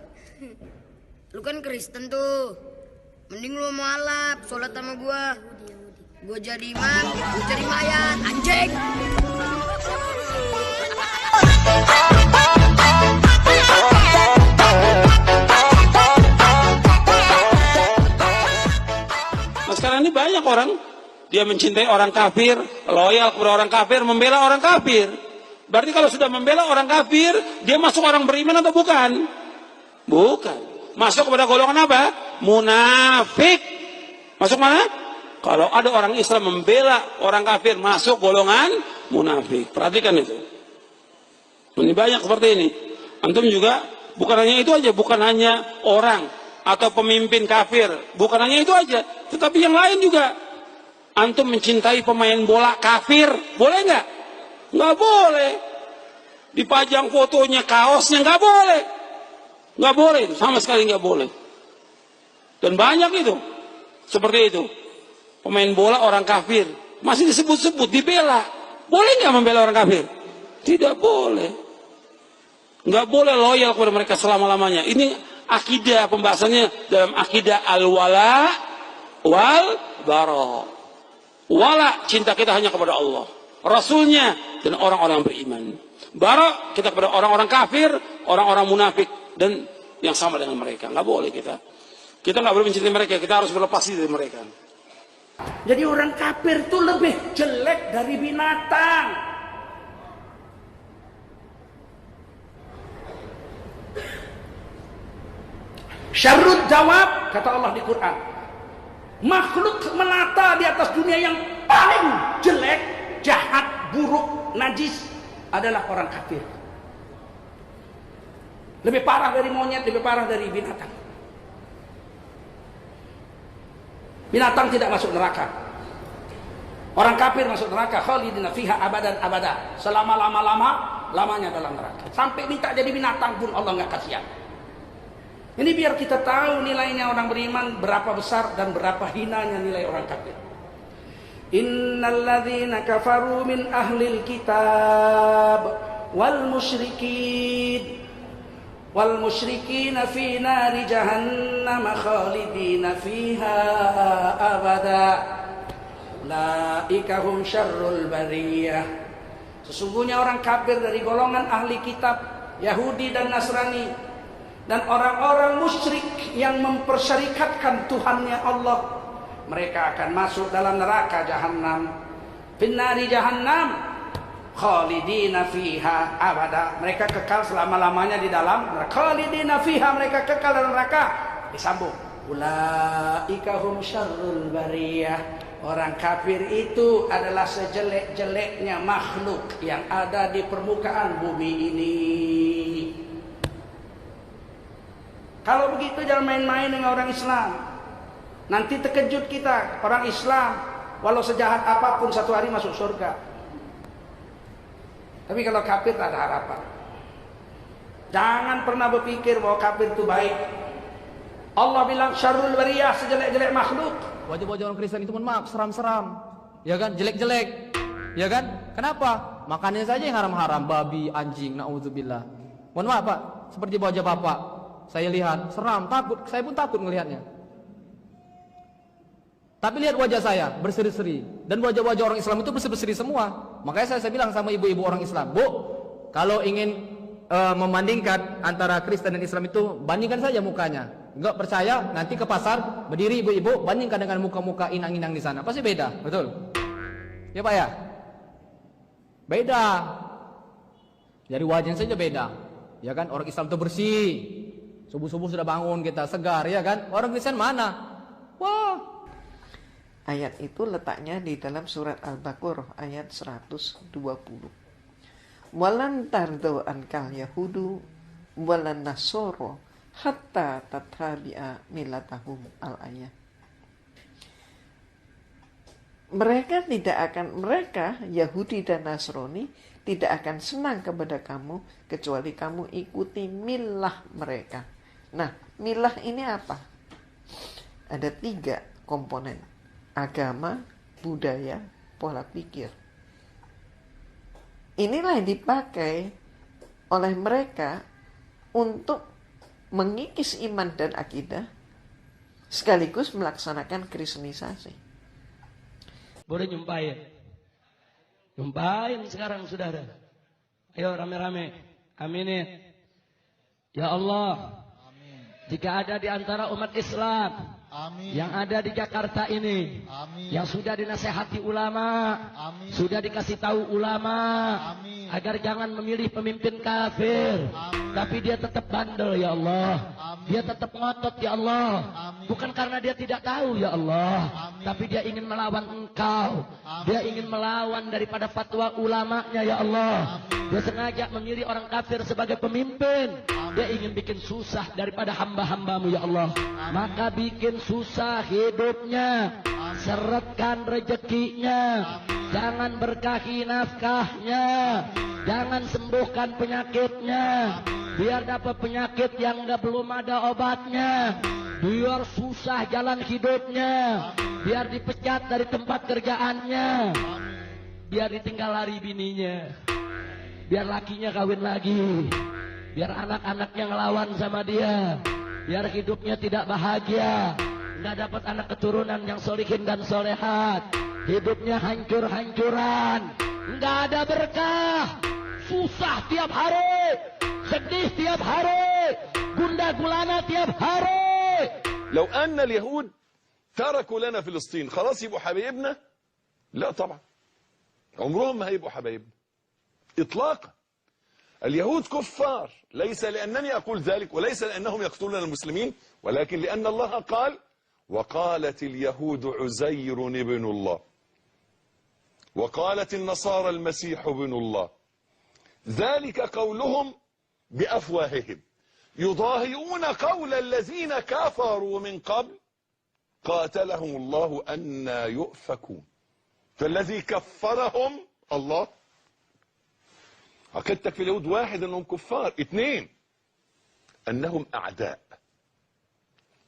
Lu kan Kristen tuh. Mending lu mualaf, sholat sama gua. Gue jadi imam, lu jadi mayat, anjing. Nah sekarang ini banyak orang, dia mencintai orang kafir, loyal kepada orang kafir, membela orang kafir. Berarti kalau sudah membela orang kafir, dia masuk orang beriman atau bukan? Bukan. masuk kepada golongan apa? Munafik. Masuk mana? Kalau ada orang Islam membela orang kafir, masuk golongan munafik. Perhatikan itu. Ini banyak seperti ini. Antum juga, bukan hanya itu aja, bukan hanya orang atau pemimpin kafir, bukan hanya itu aja, tetapi yang lain juga. Antum mencintai pemain bola kafir, boleh nggak? Nggak boleh. Dipajang fotonya, kaosnya, nggak boleh. Nggak boleh, sama sekali nggak boleh. Dan banyak itu, seperti itu. Pemain bola orang kafir, masih disebut-sebut, dibela. Boleh nggak membela orang kafir? Tidak boleh. Nggak boleh loyal kepada mereka selama-lamanya. Ini akidah, pembahasannya dalam akidah al-wala wal bara. Wala, cinta kita hanya kepada Allah, Rasulnya, dan orang-orang beriman. Bara, kita kepada orang-orang kafir, orang-orang munafik, dan yang sama dengan mereka. Nggak boleh kita. Kita nggak boleh mencintai mereka, kita harus berlepas diri dari mereka. Jadi orang kafir itu lebih jelek dari binatang. Syarrud jawab, kata Allah di Quran, makhluk melata di atas dunia yang paling jelek, jahat, buruk, najis adalah orang kafir. Lebih parah dari monyet, lebih parah dari binatang. Binatang tidak masuk neraka. Orang kafir masuk neraka, khalidina fiha abadan abada, selama lamanya dalam neraka. Sampai minta jadi binatang pun Allah nggak kasihan. Ini biar kita tahu nilainya orang beriman berapa besar dan berapa hinanya nilai orang kafir. Innalladzina kafaru min ahlil kitab wal musyrikina fi nari jahannam khalidina fiha abada. Ulaika hum syarrul bariyah. Sesungguhnya orang kafir dari golongan ahli kitab, Yahudi dan Nasrani, dan orang-orang musyrik yang mempersyarikatkan Tuhannya Allah, mereka akan masuk dalam neraka jahanam. Finnari jahannam khalidina fiha abada. Mereka kekal selama-lamanya di dalam neraka. Khalidina fiha, mereka kekal dalam neraka. Disambung, ulaika hum syarrul bariyah. Orang kafir itu adalah sejelek-jeleknya makhluk yang ada di permukaan bumi ini. Kalau begitu jangan main-main dengan orang Islam. Nanti terkejut kita, orang Islam walau sejahat apapun satu hari masuk surga. Tapi kalau kafir tak ada harapan. Jangan pernah berpikir bahwa kafir itu baik. Allah bilang syarrul bariyah, sejelek-jelek makhluk. Wajah-wajah orang Kristen itu mohon maaf, seram-seram. Ya kan, jelek-jelek. Ya kan? Kenapa? Makannya saja yang haram-haram, babi, anjing, naudzubillah. Mohon maaf Pak, seperti wajah Bapak. Saya lihat, seram, takut, saya pun takut melihatnya. Tapi lihat wajah saya, berseri-seri. Dan wajah-wajah orang Islam itu berseri-seri semua. Makanya saya bilang sama ibu-ibu orang Islam, Bu, kalau ingin membandingkan antara Kristen dan Islam itu, bandingkan saja mukanya. Enggak percaya, nanti ke pasar, berdiri ibu-ibu, bandingkan dengan muka-muka inang-inang di sana. Pasti beda, betul? Ya Pak ya? Beda. Dari wajahnya saja beda. Ya kan, orang Islam itu bersih. Subuh-subuh sudah bangun kita, segar, ya kan? Orang Kristen mana? Wah. Ayat itu letaknya di dalam surat Al-Baqarah ayat 120. Walan tardo ankal yahudu walan nasoro hatta tattabi'a millatahum al-ayat. Mereka Yahudi dan Nasrani tidak akan senang kepada kamu kecuali kamu ikuti milah mereka. Nah, milah ini apa? Ada 3 komponen: agama, budaya, pola pikir. Inilah yang dipakai oleh mereka untuk mengikis iman dan akidah sekaligus melaksanakan kristenisasi. Boleh nyumpain? Nyumpain sekarang saudara. Ayo rame-rame. Aminin. Ya Allah. Amin. Jika ada di antara umat Islam yang ada di Jakarta ini, yang sudah dinasehati ulama, sudah dikasih tahu ulama, agar jangan memilih pemimpin kafir, tapi dia tetap bandel, ya Allah. Dia tetap ngotot ya Allah. Bukan karena dia tidak tahu ya Allah. Tapi dia ingin melawan Engkau. Dia ingin melawan daripada fatwa ulamanya ya Allah. Dia sengaja memilih orang kafir sebagai pemimpin. Dia ingin bikin susah daripada hamba-hambamu ya Allah. Maka bikin susah hidupnya. Seretkan rezekinya. Jangan berkahi nafkahnya. Jangan sembuhkan penyakitnya. Biar dapat penyakit yang belum ada obatnya. Biar susah jalan hidupnya. Biar dipecat dari tempat kerjaannya. Biar ditinggal lari bininya. Biar lakinya kawin lagi. Biar anak-anaknya ngelawan sama dia. Biar hidupnya tidak bahagia. Nggak dapat anak keturunan yang solihin dan solehat. Hidupnya hancur-hancuran. Nggak ada berkah. Susah tiap hari. sedih tiap hari, gundah gulana tiap hari. لو أن اليهود تركوا لنا فلسطين خلاص يبقوا حبايبنا؟ لا طبعا، عمرهم ما هيبقوا حبايبنا إطلاقا. اليهود كفار، ليس لأنني أقول ذلك وليس لأنهم يقتلون المسلمين، ولكن لأن الله قال: وقالت اليهود عزير ابن الله، وقالت النصارى المسيح ابن الله. ذلك قولهم بأفواههم يضاهئون قول الذين كفروا من قبل قاتلهم الله أنى يؤفكون. فالذي كفرهم الله. عقيدتك في اليهود واحد انهم كفار، اثنين انهم اعداء،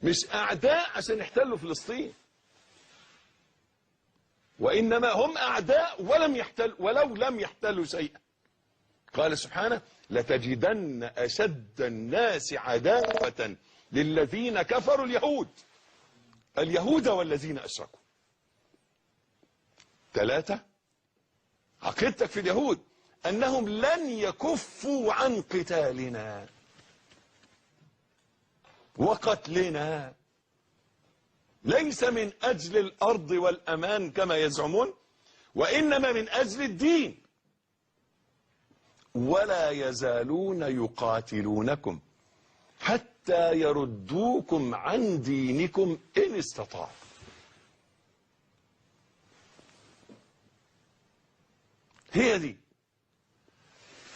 مش اعداء عشان يحتلوا فلسطين، وانما هم اعداء ولو لم يحتلوا شيئا. قال سبحانه: لتجدن اشد الناس عداوة للذين كفروا اليهود والذين اشركوا. ثلاثة، عقيدتك في اليهود أنهم لن يكفوا عن قتالنا وقتلنا، ليس من أجل الأرض والأمان كما يزعمون، وإنما من أجل الدين. ولا يزالون يقاتلونكم حتى يردوكم عن دينكم إن استطاعوا. هي دي،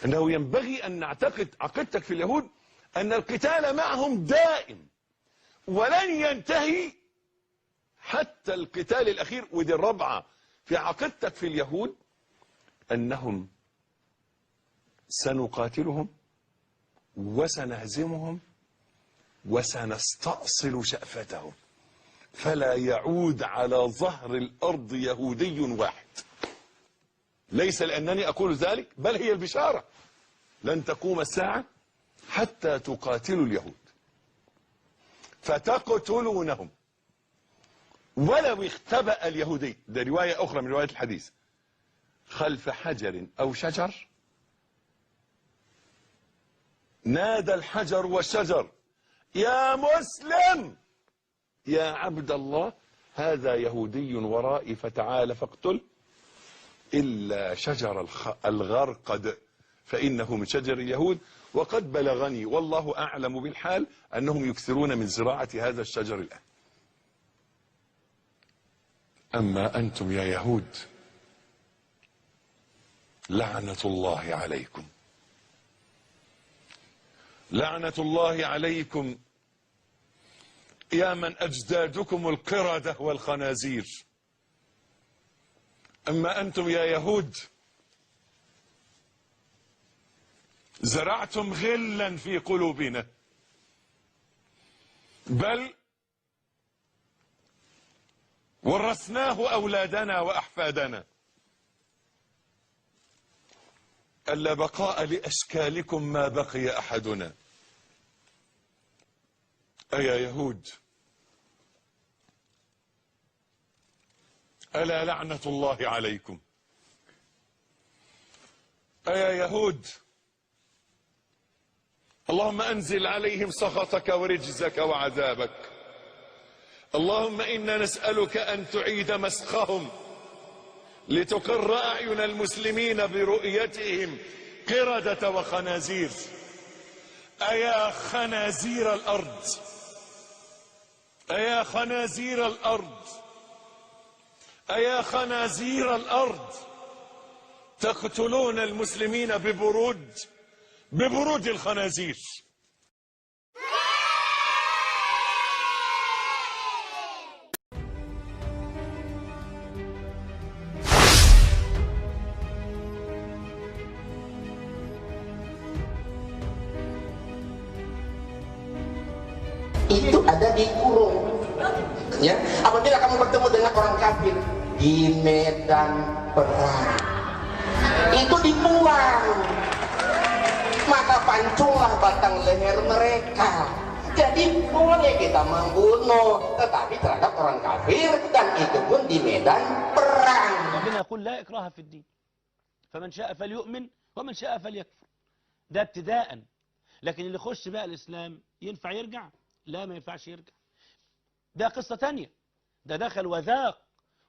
أنه ينبغي أن نعتقد عقيدتك في اليهود أن القتال معهم دائم ولن ينتهي حتى القتال الأخير. ودي الرابعة في عقيدتك في اليهود، أنهم سنقاتلهم وسنهزمهم وسنستأصل شأفتهم، فلا يعود على ظهر الأرض يهودي واحد. ليس لأنني أقول ذلك، بل هي البشارة. لن تقوم الساعة حتى تقاتلوا اليهود فتقتلونهم ولو اختبأ اليهودي، ده رواية أخرى من رواية الحديث، خلف حجر أو شجر، نادى الحجر والشجر: يا مسلم يا عبد الله، هذا يهودي ورائي فتعال فاقتل، إلا شجر الغرقد فإنه من شجر اليهود، وقد بلغني والله أعلم بالحال أنهم يكثرون من زراعة هذا الشجر الآن. أما أنتم يا يهود لعنة الله عليكم، لعنة الله عليكم يا من أجدادكم القردة والخنازير. أما أنتم يا يهود زرعتم غلا في قلوبنا، بل ورثناه أولادنا وأحفادنا. ألا بقاء لأشكالكم ما بقي أحدنا. أيا يهود، ألا لعنة الله عليكم. أيا يهود، اللهم أنزل عليهم سخطك ورجزك وعذابك. اللهم إنا نسألك أن تعيد مسخهم لتقر أعين المسلمين برؤيتهم قردة وخنازير. أيا خنازير الأرض أيا خنازير الأرض أيا خنازير الأرض تقتلون المسلمين ببرود الخنازير. Itu ada di kurung. Ya, apabila kamu bertemu dengan orang kafir di medan perang, itu dibuang, maka pancunglah batang leher mereka. Jadi boleh kita membunuh, tetapi terhadap orang kafir, dan itu pun di medan perang. ربنا يقول لا إكراه في الدين فمن شاء فليؤمن ومن شاء فليكفر. ده ابتداء. لكن اللي يخش بقى الإسلام ينفع يرجع؟ لا، ما ينفعش يرجع. ده قصة تانية. ده دخل وذاق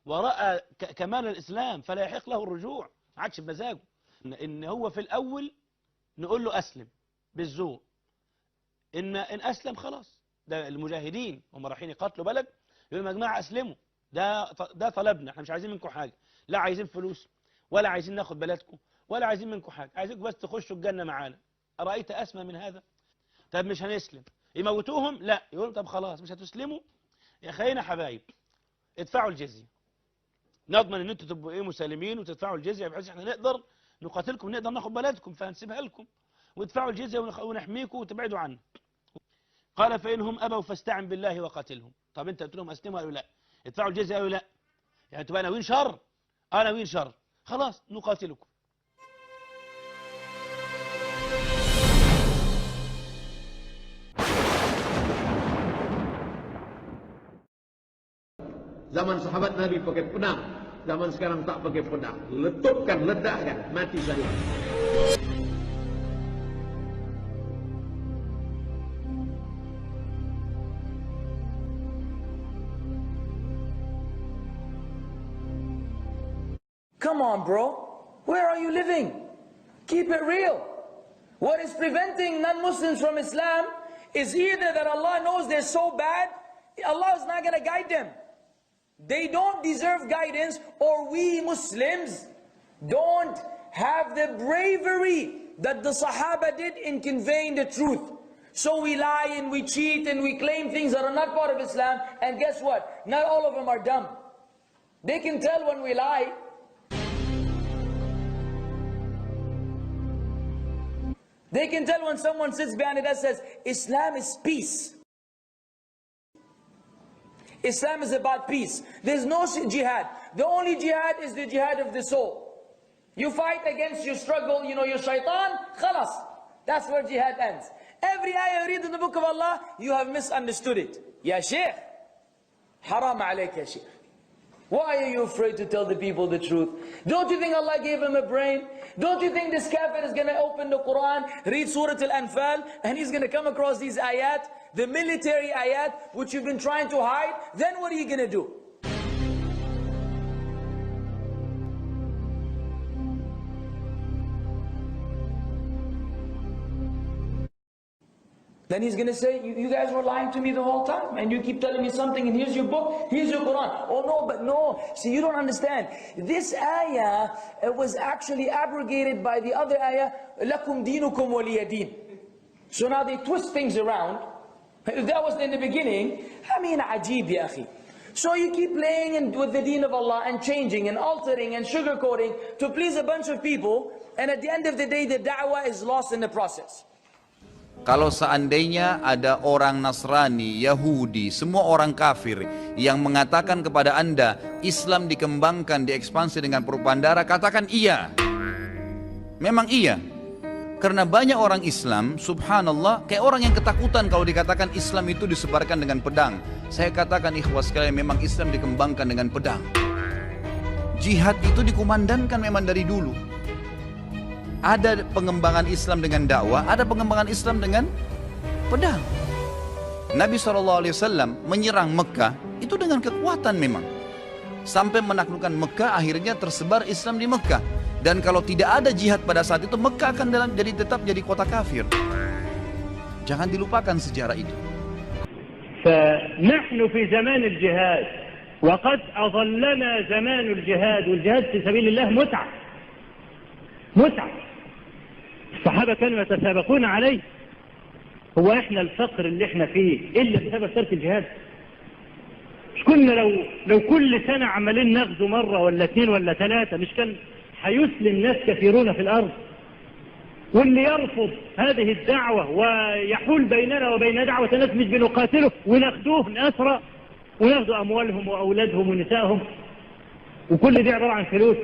ورأى كمال الإسلام فلا يحق له الرجوع، ما عادش بمزاجه. إن هو في الأول نقول له أسلم بالزور، إن أسلم خلاص. ده المجاهدين هم رايحين يقاتلوا بلد، يقولوا يا جماعة أسلموا، ده طلبنا، احنا مش عايزين منكم حاجة، لا عايزين فلوس ولا عايزين ناخد بلدكم ولا عايزين منكم حاجة، عايزينكم بس تخشوا الجنة معانا. أرأيت أسمى من هذا؟ طب مش هنسلم، يموتوهم؟ لا، يقولوا طب خلاص مش هتسلموا يا خلينا حبايب، ادفعوا الجزية، نضمن ان انتوا تبقوا مسالمين وتدفعوا الجزية بحيث احنا نقدر نقاتلكم، نقدر ناخد بلدكم فهنسيبها لكم، وادفعوا الجزية ونحميكم وتبعدوا عنا. قال فإنهم أبوا فاستعن بالله وقاتلهم. طب انت قلت لهم اسلموا؟ قالوا لا. ادفعوا الجزية؟ قالوا لا. يعني تبقى ناويين شر؟ ناويين شر، خلاص نقاتلكم. Zaman sahabat Nabi pakai pedang, zaman sekarang tak pakai pedang. Letupkan, ledakkan, mati saja. Come on, bro. Where are you living? Keep it real. What is preventing non-Muslims from Islam is either that Allah knows they're so bad, Allah is not going to guide them. They don't deserve guidance, or we Muslims don't have the bravery that the Sahaba did in conveying the truth. So we lie and we cheat and we claim things that are not part of Islam, and guess what? Not all of them are dumb. They can tell when we lie. They can tell when someone sits behind it that says, Islam is peace. Islam is about peace. There's no jihad. The only jihad is the jihad of the soul. You fight against your struggle, your shaitan, khalas. That's where jihad ends. Every ayah you read in the book of Allah, you have misunderstood it. Ya Shaykh, haram alayk ya Shaykh. Why are you afraid to tell the people the truth? Don't you think Allah gave him a brain? Don't you think this kafir is going to open the Quran, read Surah Al-Anfal, and he's going to come across these ayat, the military ayat, which you've been trying to hide? Then what are you going to do? Then he's going to say, you guys were lying to me the whole time, and you keep telling me something, and here's your book, here's your Quran. Oh no, but no, see, you don't understand. This ayah was actually abrogated by the other ayah, لَكُمْ دِينُكُمْ وَلِيَ دِينُ. So now they twist things around. If that was in the beginning, I mean, ajib ya akhi. So you keep playing with the deen of Allah and changing and altering and sugarcoating to please a bunch of people, and at the end of the day, the da'wah is lost in the process. Kalau seandainya ada orang Nasrani, Yahudi, semua orang kafir yang mengatakan kepada Anda Islam dikembangkan, diekspansi dengan perubahan darah, katakan iya. Memang iya. Karena banyak orang Islam, subhanallah, kayak orang yang ketakutan kalau dikatakan Islam itu disebarkan dengan pedang. Saya katakan ikhwah sekalian, memang Islam dikembangkan dengan pedang. Jihad itu dikumandangkan memang dari dulu. Ada pengembangan Islam dengan dakwah, ada pengembangan Islam dengan pedang. Nabi SAW menyerang Mekah itu dengan kekuatan memang. Sampai menaklukkan Mekah, akhirnya tersebar Islam di Mekah. Dan kalau tidak ada jihad pada saat itu, Mekah akan tetap jadi kota kafir. Jangan dilupakan sejarah itu. فنحن في زمان الجهاد وقد أظلنا زمان الجهاد والجهاد في سبيل الله متعة الصحابة كانوا يتسابقون عليه. هو احنا الفقر اللي احنا فيه إلا بسبب ترك الجهاد؟ مش كنا لو كل سنة عمالين نغزو مرة ولا 2 ولا 3 مش كان هيسلم ناس كثيرون في الأرض؟ واللي يرفض هذه الدعوة ويحول بيننا وبين دعوة الناس مش بنقاتله وناخدوه أسرى وناخدوا أموالهم وأولادهم ونسائهم، وكل دي عبارة عن فلوس.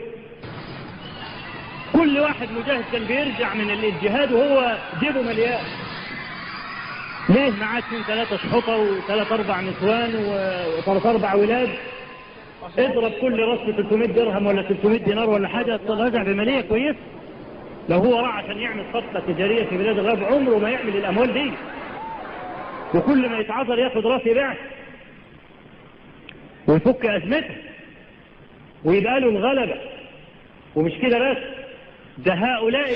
كل واحد مجاهد كان بيرجع من الجهاد وهو جيبه مليان. ليه معاه 2 3 شحطة و3 4 نسوان و3 4 ولاد؟ اضرب كل راس ب 300 درهم ولا 300 دينار ولا حاجة ترجع بمالية كويس. لو هو راح عشان يعمل صفقة تجارية في بلاد الغرب عمره ما يعمل الأموال دي، وكل ما يتعذر ياخد راس يبيع ويفك أزمته ويبقى له الغلبة. ومش كده بس، ده هؤلاء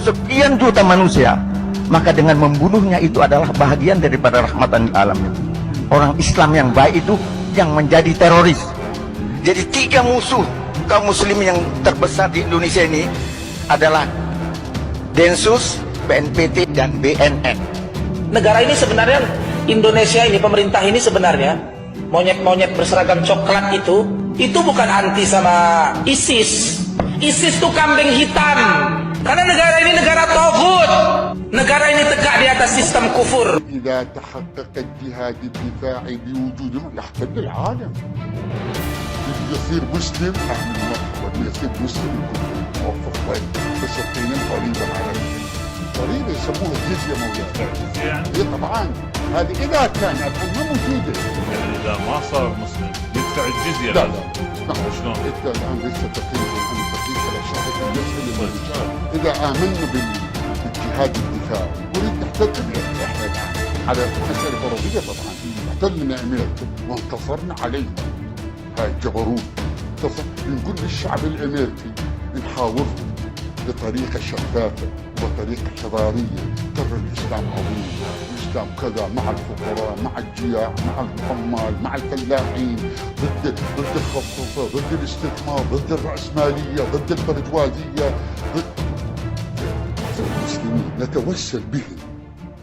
sekian juta manusia, maka dengan membunuhnya itu adalah bahagian daripada rahmatan lil alamin. Orang Islam yang baik itu yang menjadi teroris. Jadi 3 musuh kaum muslim yang terbesar di Indonesia ini adalah Densus, BNPT, dan BNN. Negara ini sebenarnya, Indonesia ini, pemerintah ini sebenarnya, monyet-monyet berseragam coklat itu bukan anti sama ISIS. ISIS itu kambing hitam. Karena negara ini negara taghut. Negara ini tegak di atas sistem kufur. إذا تحقق الجهاد الدفاعي بوجودهم يحتل العالم. يصير مسلم أهل المرحبا، يصير مسلم موفق طيب، بس الطين قريبا على قريبا يسموها الجزية مولانا. هي طبعا هذه إذا كان الآن ما موجودة. يعني إذا ما صار مسلم يدفع الجزية. لا شلون؟ أنت الآن لسه تقييم على شرط المسألة. إذا آمنا بالجهاد الدفاعي نريد نحتل أمريكا على مسألة فرضية طبعا. احتلنا أمريكا وانتصرنا عليه. هاي الجبروت نقول للشعب الأمريكي نحاورهم بطريقة شفافة وطريقة حضارية. ترى الإسلام عظيم، الإسلام كذا، مع الفقراء، مع الجياع، مع العمال، مع الفلاحين، ضد الخصوصة، ضد الاستثمار، ضد الرأسمالية، ضد البرجوازية، ضد المسلمين. نتوسل بهم.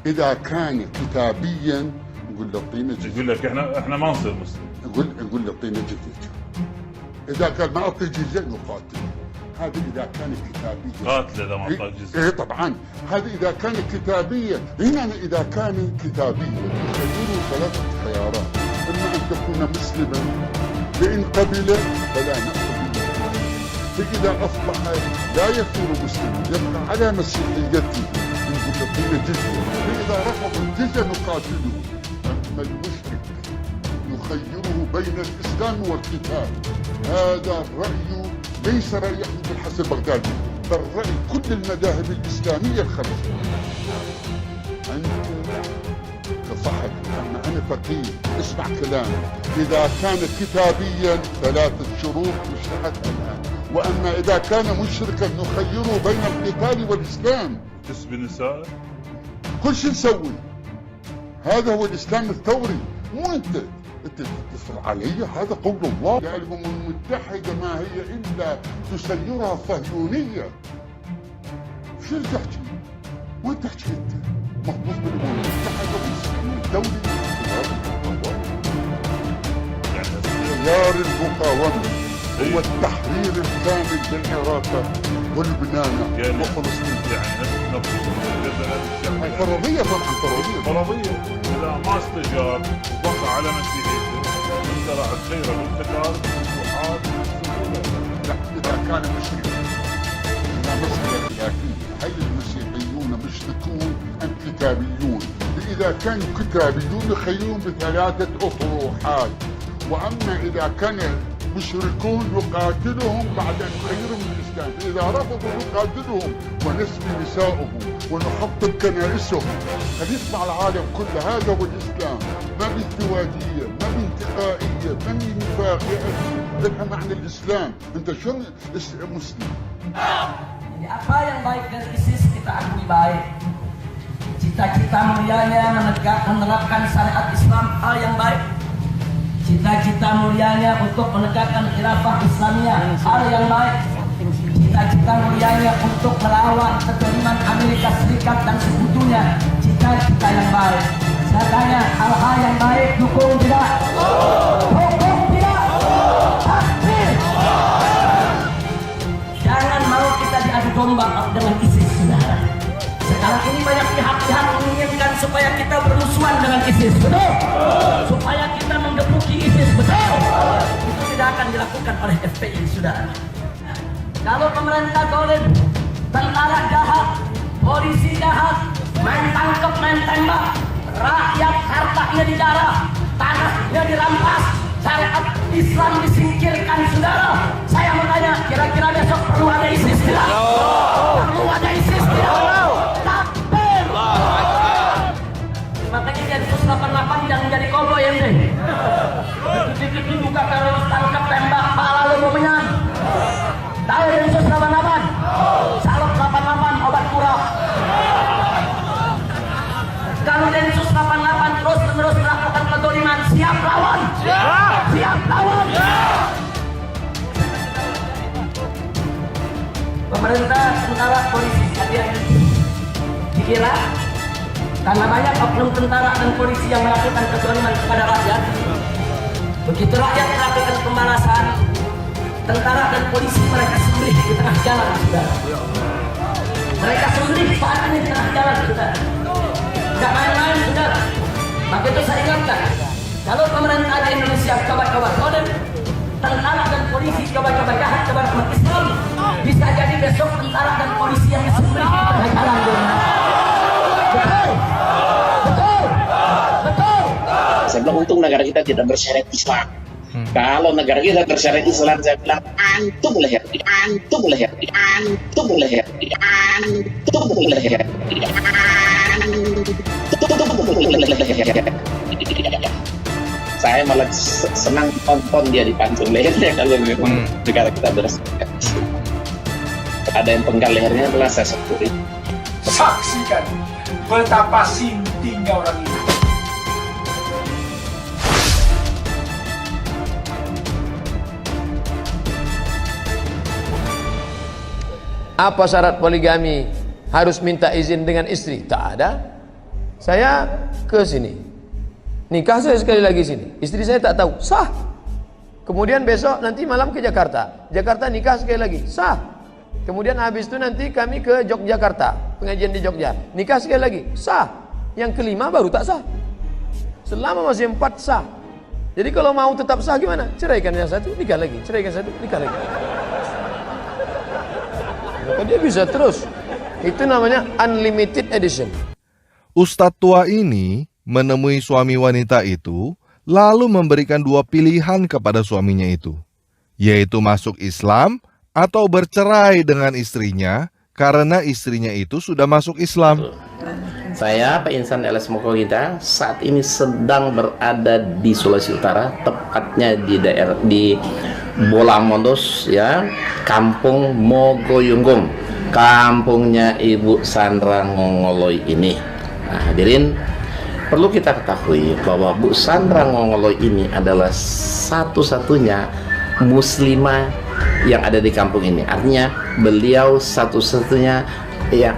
إذا كان كتابيا نقول له اعطينا جزية. يقول لك احنا ما نصير مسلم. نقول له اعطينا جزية. إذا كان ما أعطي جزية نقاتل. هذا إذا كان كتابيا. قاتل إذا ما أعطى جزية. إيه طبعا. هذا إذا كان كتابيا. هنا إذا كان كتابيا يخيروا 3 خيارات. إما أن تكون مسلما، فإن قبل فلا نأخذ منه. فإذا أصبح لا يكون مسلما يبقى على مسيحيته نقول له اعطينا جزية. فإذا رفض الجزية نقاتله. أما المشرك نخيره بين الإسلام والقتال. هذا الرأي ليس رأي أحمد الحسن البغدادي، بل رأي كل المذاهب الإسلامية ال5. أنت كصحفي، أنا فقيه، اسمع كلامي. إذا كان كتابيا 3 شروط مشتهتها الآن. وأما إذا كان مشركا نخيره بين القتال والإسلام. تسبي نساء؟ كل شيء نسوي. هذا هو الإسلام الثوري. مو أنت تتصل علي. هذا قول الله. يعني الأمم المتحدة ما هي إلا تسيرها صهيونية. شو تحكي؟ وين تحكي أنت؟ مخبوط بالأمم المتحدة والإسلام الدولي. خيار المقاومة هو التحرير الكامل بالعراق ولبنان وفلسطين. يعني فرضية طبعا، فرضية. إذا ما استجاب وبقى على مسيحيته انزرع الخير والابتكار والفتوحات. لا، إذا كان مشركا. هنا مسألة خلافية. هل المسيحيون مشركون أم كتابيون؟ إذا كانوا كتابيون نخيرهم ب3 أطروحات. وأما إذا كان مشركون نقاتلهم بعد أن نخيرهم من الإسلام. إذا رفضوا نقاتلهم ونسبي نساءهم ونحطم كنائسهم. فنسمع العالم كله هذا هو الإسلام. ما بازدواجية، ما بانتقائية، ما بنفاق. لها معنى الإسلام. أنت شو مسلم؟ Jadi apa yang baik dari ISIS kita akui baik. Cita-cita mulianya menerapkan syariat Islam hal yang baik. Cita-cita mulianya untuk menegakkan khilafah Islamiyah hal yang baik. Cita-cita mulianya untuk melawan kezaliman Amerika Serikat dan sekutunya cita-cita yang baik. Saya tanya, hal-hal yang baik dukung tidak? Dukung tidak? Takbir! Jangan mau kita diadu domba dengan ISIS, saudara. Sekarang ini banyak pihak-pihak menginginkan supaya kita bermusuhan dengan ISIS, betul? Supaya kita menggebuki ISIS, betul? Itu tidak akan dilakukan oleh FPI, saudara. Kalau pemerintah zalim, tentara jahat, polisi jahat, main tangkap, main tembak, rakyat hartanya dijarah, tanahnya dirampas, syariat Islam disingkirkan, saudara. Saya mau tanya, kira-kira besok perlu ada ISIS tidak? Perlu ada ISIS tidak? Takbir! Makanya jadi 188 jangan jadi koboi ya deh. Dikit-dikit dibuka teroris tangkap tembak, pala lu mau menyan. Tahu Densus 88? Salop 88 obat kurang. Kalau Densus 88 terus-menerus melakukan kezaliman, siap lawan? Siap lawan? Pemerintah, tentara, polisi, hati-hati. Dikira karena banyak oknum tentara dan polisi yang melakukan kezaliman kepada rakyat. Begitu rakyat melakukan pembalasan, tentara dan polisi mereka sembelih di tengah jalan, saudara. Mereka sembelih saat ini di tengah jalan, saudara. Tidak main-main, saudara. Maka itu saya ingatkan, kalau pemerintah di Indonesia coba-coba zalim, tentara dan polisi coba-coba jahat kepada umat Islam, bisa jadi besok tentara dan polisi yang disembelih di tengah jalan. Betul, betul, betul. Saya bilang untung negara kita tidak bersyariat Islam. Kalau negara kita bersyariat Islam, saya bilang antum leher, antum leher, antum leher, antum leher, saya malah senang tonton dia dipancung lehernya kalau memang negara kita bersyariat Islam. Ada yang penggal lehernya adalah saya sepuri. Saksikan betapa sintingnya orang ini. Apa syarat poligami? Harus minta izin dengan istri? Tak ada. Saya ke sini, nikah saya sekali lagi sini, istri saya tak tahu, sah. Kemudian besok nanti malam ke Jakarta, Jakarta nikah sekali lagi, sah. Kemudian habis itu nanti kami ke Yogyakarta, pengajian di Jogja, nikah sekali lagi, sah. Yang kelima baru tak sah. Selama masih 4 sah. Jadi kalau mau tetap sah gimana? Ceraikan yang satu, nikah lagi, ceraikan satu, nikah lagi. Maka dia bisa terus. Itu namanya unlimited edition. Ustadz tua ini menemui suami wanita itu, lalu memberikan 2 pilihan kepada suaminya itu, yaitu masuk Islam atau bercerai dengan istrinya karena istrinya itu sudah masuk Islam. Saya Pak Insan LS Mokoginta saat ini sedang berada di Sulawesi Utara, tepatnya di daerah di Bolamondos, ya, Kampung Mogoyunggong, kampungnya Ibu Sandra Ngongoloi ini. Nah, hadirin, perlu kita ketahui bahwa Bu Sandra Ngongoloi ini adalah satu-satunya muslimah yang ada di kampung ini. Artinya beliau satu-satunya yang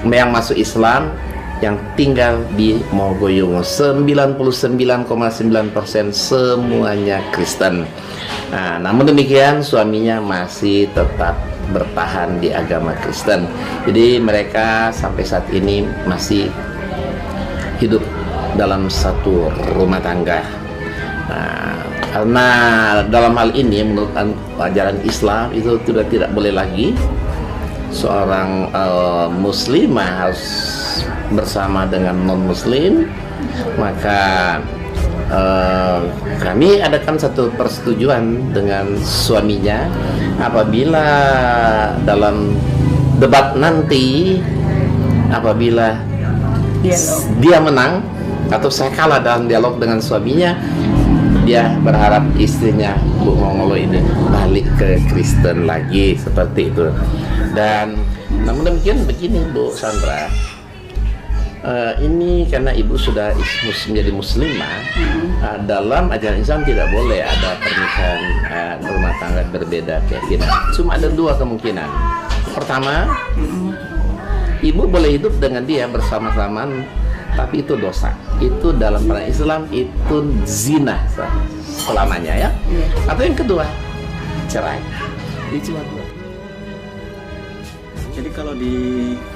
yang masuk Islam yang tinggal di Mogoyunggong. 99,9% semuanya Kristen. Nah, namun demikian suaminya masih tetap bertahan di agama Kristen. Jadi mereka sampai saat ini masih hidup dalam satu rumah tangga. Nah, karena dalam hal ini menurut ajaran Islam itu sudah tidak boleh lagi seorang muslimah harus bersama dengan non-muslim. Maka kami adakan satu persetujuan dengan suaminya, apabila dalam debat nanti, apabila dia menang atau saya kalah dalam dialog dengan suaminya, dia berharap istrinya Bu Mongolo ini balik ke Kristen lagi seperti itu. Dan namun demikian begini Bu Sandra, ini karena ibu sudah menjadi muslimah, dalam ajaran Islam tidak boleh ada pernikahan rumah tangga berbeda keyakinan. Cuma ada dua kemungkinan. Pertama, ibu boleh hidup dengan dia bersama-sama, tapi itu dosa. Itu dalam pandangan Islam itu zina selamanya ya. Atau yang kedua, cerai. Ini cuma dua. Jadi kalau di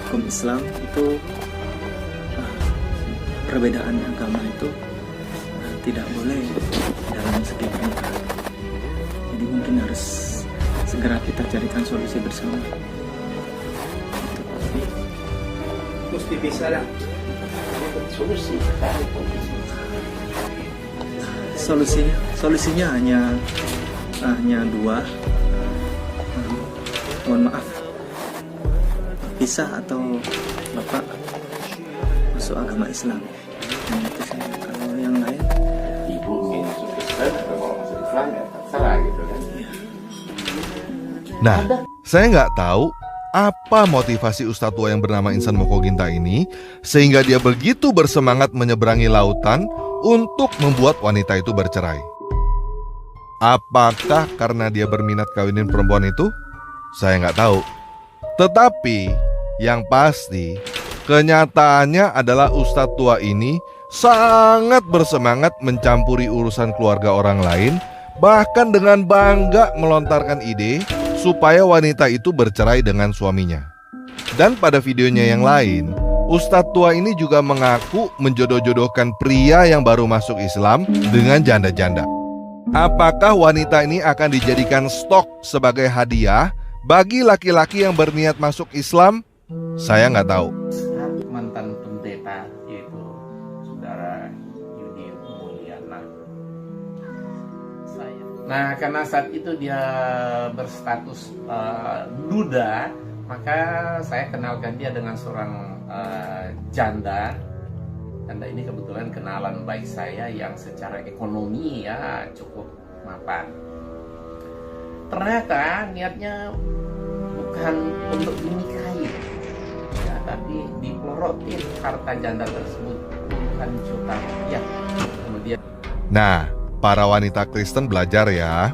hukum Islam itu perbedaan agama itu tidak boleh dalam segi pernikahan. Jadi mungkin harus segera kita carikan solusi bersama. Mesti bisa lah. Solusinya hanya dua. Mohon maaf, pisah atau bapak masuk agama Islam. Kalau yang lain, ibu ingin Kristen atau masuk Islam ya terserah gitu kan. Nah, saya nggak tahu apa motivasi Ustadz tua yang bernama Insan Mokoginta ini sehingga dia begitu bersemangat menyeberangi lautan untuk membuat wanita itu bercerai. Apakah karena dia berminat kawinin perempuan itu? Saya nggak tahu. Tetapi yang pasti kenyataannya adalah Ustadz tua ini sangat bersemangat mencampuri urusan keluarga orang lain, bahkan dengan bangga melontarkan ide supaya wanita itu bercerai dengan suaminya. Dan pada videonya yang lain, Ustadz tua ini juga mengaku menjodoh-jodohkan pria yang baru masuk Islam dengan janda-janda. Apakah wanita ini akan dijadikan stok sebagai hadiah bagi laki-laki yang berniat masuk Islam? Saya nggak tahu. Mantan pendeta yaitu Saudara Yudi Mulyana. Nah, karena saat itu dia berstatus duda, maka saya kenalkan dia dengan seorang janda. Janda ini kebetulan kenalan baik saya yang secara ekonomi ya cukup mapan. Ternyata niatnya bukan untuk dinikahi, ya, tapi dipelorotin harta janda tersebut puluhan juta rupiah. Kemudian, nah, para wanita Kristen belajar ya.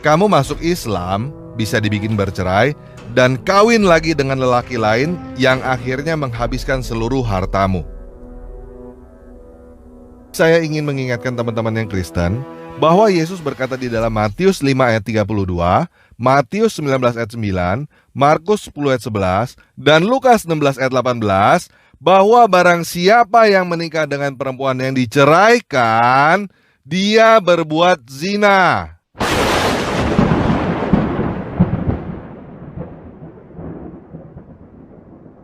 Kamu masuk Islam bisa dibikin bercerai dan kawin lagi dengan lelaki lain yang akhirnya menghabiskan seluruh hartamu. Saya ingin mengingatkan teman-teman yang Kristen bahwa Yesus berkata di dalam Matius 5 ayat 32, Matius 19 ayat 9, Markus 10 ayat 11, dan Lukas 16 ayat 18 bahwa barang siapa yang menikah dengan perempuan yang diceraikan, dia berbuat zina.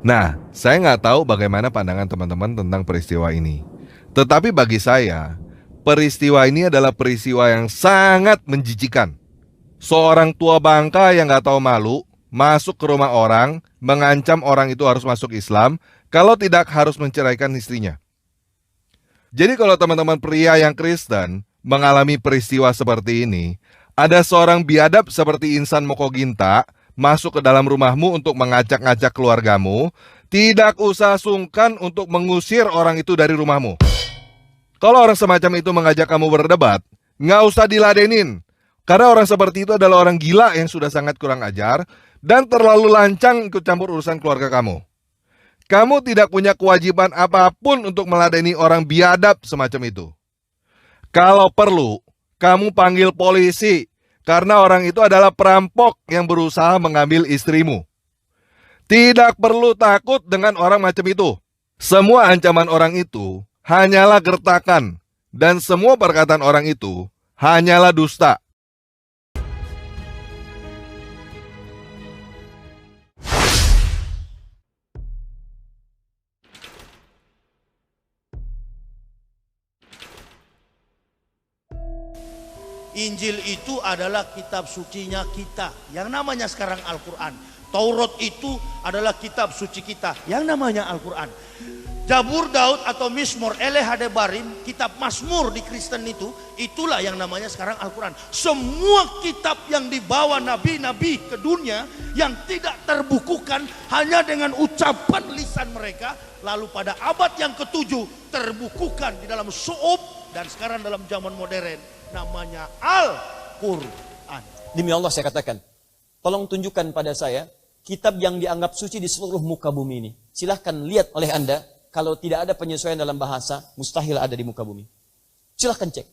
Nah, saya nggak tahu bagaimana pandangan teman-teman tentang peristiwa ini. Tetapi bagi saya, peristiwa ini adalah peristiwa yang sangat menjijikan. Seorang tua bangka yang nggak tahu malu masuk ke rumah orang, mengancam orang itu harus masuk Islam, kalau tidak harus menceraikan istrinya. Jadi kalau teman-teman pria yang Kristen mengalami peristiwa seperti ini, ada seorang biadab seperti Insan Mokoginta masuk ke dalam rumahmu untuk mengacak-ngacak keluargamu, tidak usah sungkan untuk mengusir orang itu dari rumahmu. Kalau orang semacam itu mengajak kamu berdebat, nggak usah diladenin. Karena orang seperti itu adalah orang gila yang sudah sangat kurang ajar dan terlalu lancang ikut campur urusan keluarga kamu. Kamu tidak punya kewajiban apapun untuk meladeni orang biadab semacam itu. Kalau perlu, kamu panggil polisi karena orang itu adalah perampok yang berusaha mengambil istrimu. Tidak perlu takut dengan orang macam itu. Semua ancaman orang itu hanyalah gertakan, dan semua perkataan orang itu hanyalah dusta. Injil itu adalah kitab sucinya kita, yang namanya sekarang Al-Quran. Taurat itu adalah kitab suci kita, yang namanya Al-Quran. Zabur Daud atau Mizmor Elehadebarim, kitab Mazmur di Kristen itu, itulah yang namanya sekarang Al-Quran. Semua kitab yang dibawa nabi-nabi ke dunia yang tidak terbukukan hanya dengan ucapan lisan mereka, lalu pada abad yang ke-7 terbukukan di dalam su'ub, dan sekarang dalam zaman modern namanya Al-Quran. Demi Allah saya katakan, tolong tunjukkan pada saya kitab yang dianggap suci di seluruh muka bumi ini. Silahkan lihat oleh Anda. Kalau tidak ada penyesuaian dalam bahasa, mustahil ada di muka bumi. Silahkan cek.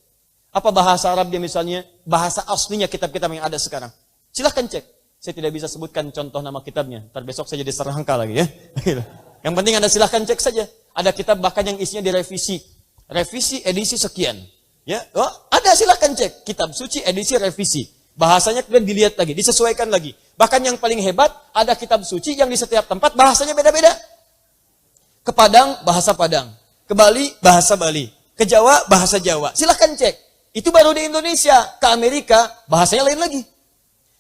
Apa bahasa Arab dia misalnya, bahasa aslinya kitab-kitab yang ada sekarang. Silahkan cek. Saya tidak bisa sebutkan contoh nama kitabnya. Ntar besok saya jadi serangka lagi ya. Yang penting Anda silahkan cek saja. Ada kitab bahkan yang isinya direvisi. Revisi edisi sekian. Ya, oh, ada silahkan cek. Kitab suci edisi revisi. Bahasanya kemudian dilihat lagi, disesuaikan lagi. Bahkan yang paling hebat, ada kitab suci yang di setiap tempat bahasanya beda-beda. Ke Padang, bahasa Padang. Ke Bali, bahasa Bali. Ke Jawa, bahasa Jawa. Silahkan cek. Itu baru di Indonesia. Ke Amerika, bahasanya lain lagi.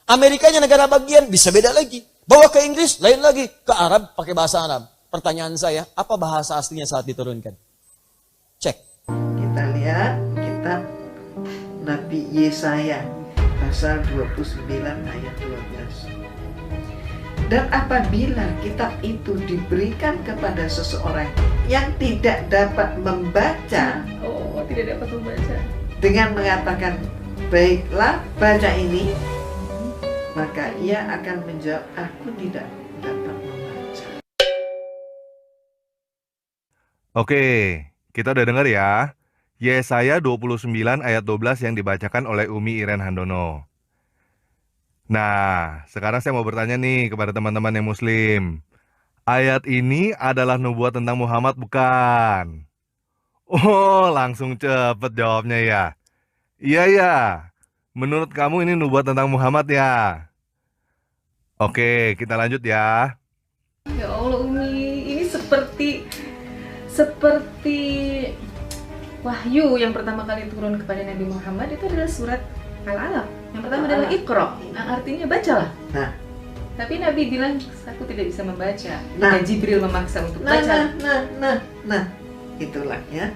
Amerikanya negara bagian, bisa beda lagi. Bawa ke Inggris, lain lagi. Ke Arab, pakai bahasa Arab. Pertanyaan saya, apa bahasa aslinya saat diturunkan? Cek. Kita lihat kitab Nabi Yesaya, pasal 29 ayat 12. Dan apabila kitab itu diberikan kepada seseorang yang tidak dapat membaca, tidak dapat membaca, dengan mengatakan, baiklah baca ini, maka ia akan menjawab, aku tidak dapat membaca. Oke, kita udah dengar ya. Yesaya 29 ayat 12 yang dibacakan oleh Umi Iren Handono. Nah, sekarang saya mau bertanya nih kepada teman-teman yang muslim. Ayat ini adalah nubuat tentang Muhammad bukan? Oh, langsung cepet jawabnya ya. Iya ya, menurut kamu ini nubuat tentang Muhammad ya? Oke, kita lanjut ya. Ya Allah Umi, ini seperti wahyu yang pertama kali turun kepada Nabi Muhammad itu adalah surat Al-Alaq. Yang pertama adalah Iqra, yang artinya bacalah. Nah, tapi Nabi bilang aku tidak bisa membaca. Dan Jibril memaksa untuk baca. Itulah ya.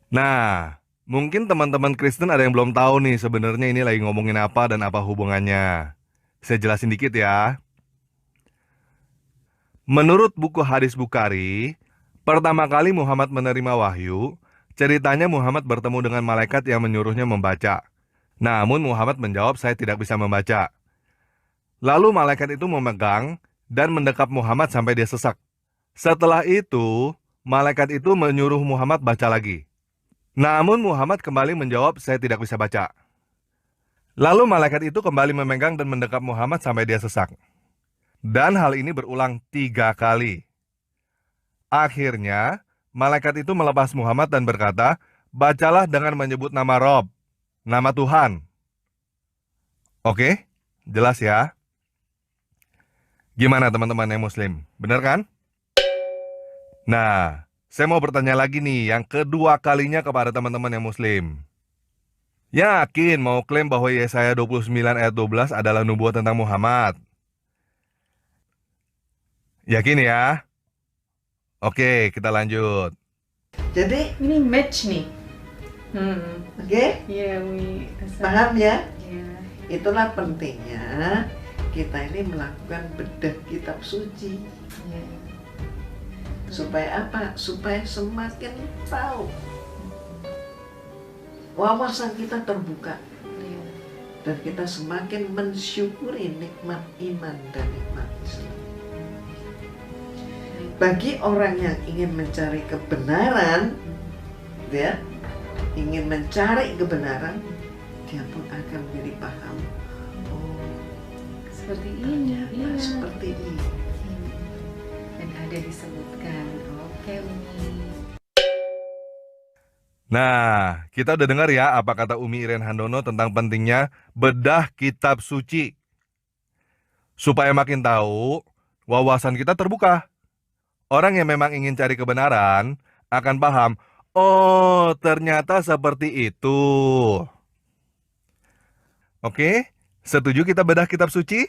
Nah, mungkin teman-teman Kristen ada yang belum tahu nih sebenarnya ini lagi ngomongin apa dan apa hubungannya. Saya jelasin dikit ya. Menurut buku Hadis Bukhari, pertama kali Muhammad menerima wahyu, ceritanya Muhammad bertemu dengan malaikat yang menyuruhnya membaca. Namun Muhammad menjawab, saya tidak bisa membaca. Lalu malaikat itu memegang dan mendekap Muhammad sampai dia sesak. Setelah itu, malaikat itu menyuruh Muhammad baca lagi. Namun Muhammad kembali menjawab, saya tidak bisa baca. Lalu malaikat itu kembali memegang dan mendekap Muhammad sampai dia sesak. Dan hal ini berulang 3 kali. Akhirnya, malaikat itu melepas Muhammad dan berkata, bacalah dengan menyebut nama Rob, nama Tuhan. Oke, jelas ya? Gimana teman-teman yang muslim? Benar kan? Nah, saya mau bertanya lagi nih, yang kedua kalinya kepada teman-teman yang muslim. Yakin mau klaim bahwa Yesaya 29 ayat 12 adalah nubuat tentang Muhammad? Yakin ya? Oke, kita lanjut. Jadi ini match nih. Oke? Iya, paham ya? Itulah pentingnya kita ini melakukan bedah kitab suci. Supaya apa? Supaya semakin tahu. Wawasan kita terbuka. Dan kita semakin mensyukuri nikmat iman dan nikmat Islam. Bagi orang yang ingin mencari kebenaran, ya, ingin mencari kebenaran, dia pun akan menjadi paham. Oh, seperti ini, ya. Seperti ini. Dan ada disebutkan. Oke, Umi. Nah, kita udah dengar ya apa kata Umi Iren Handono tentang pentingnya bedah kitab suci. Supaya makin tahu, wawasan kita terbuka. Orang yang memang ingin cari kebenaran akan paham, oh ternyata seperti itu. Oke, setuju kita bedah kitab suci?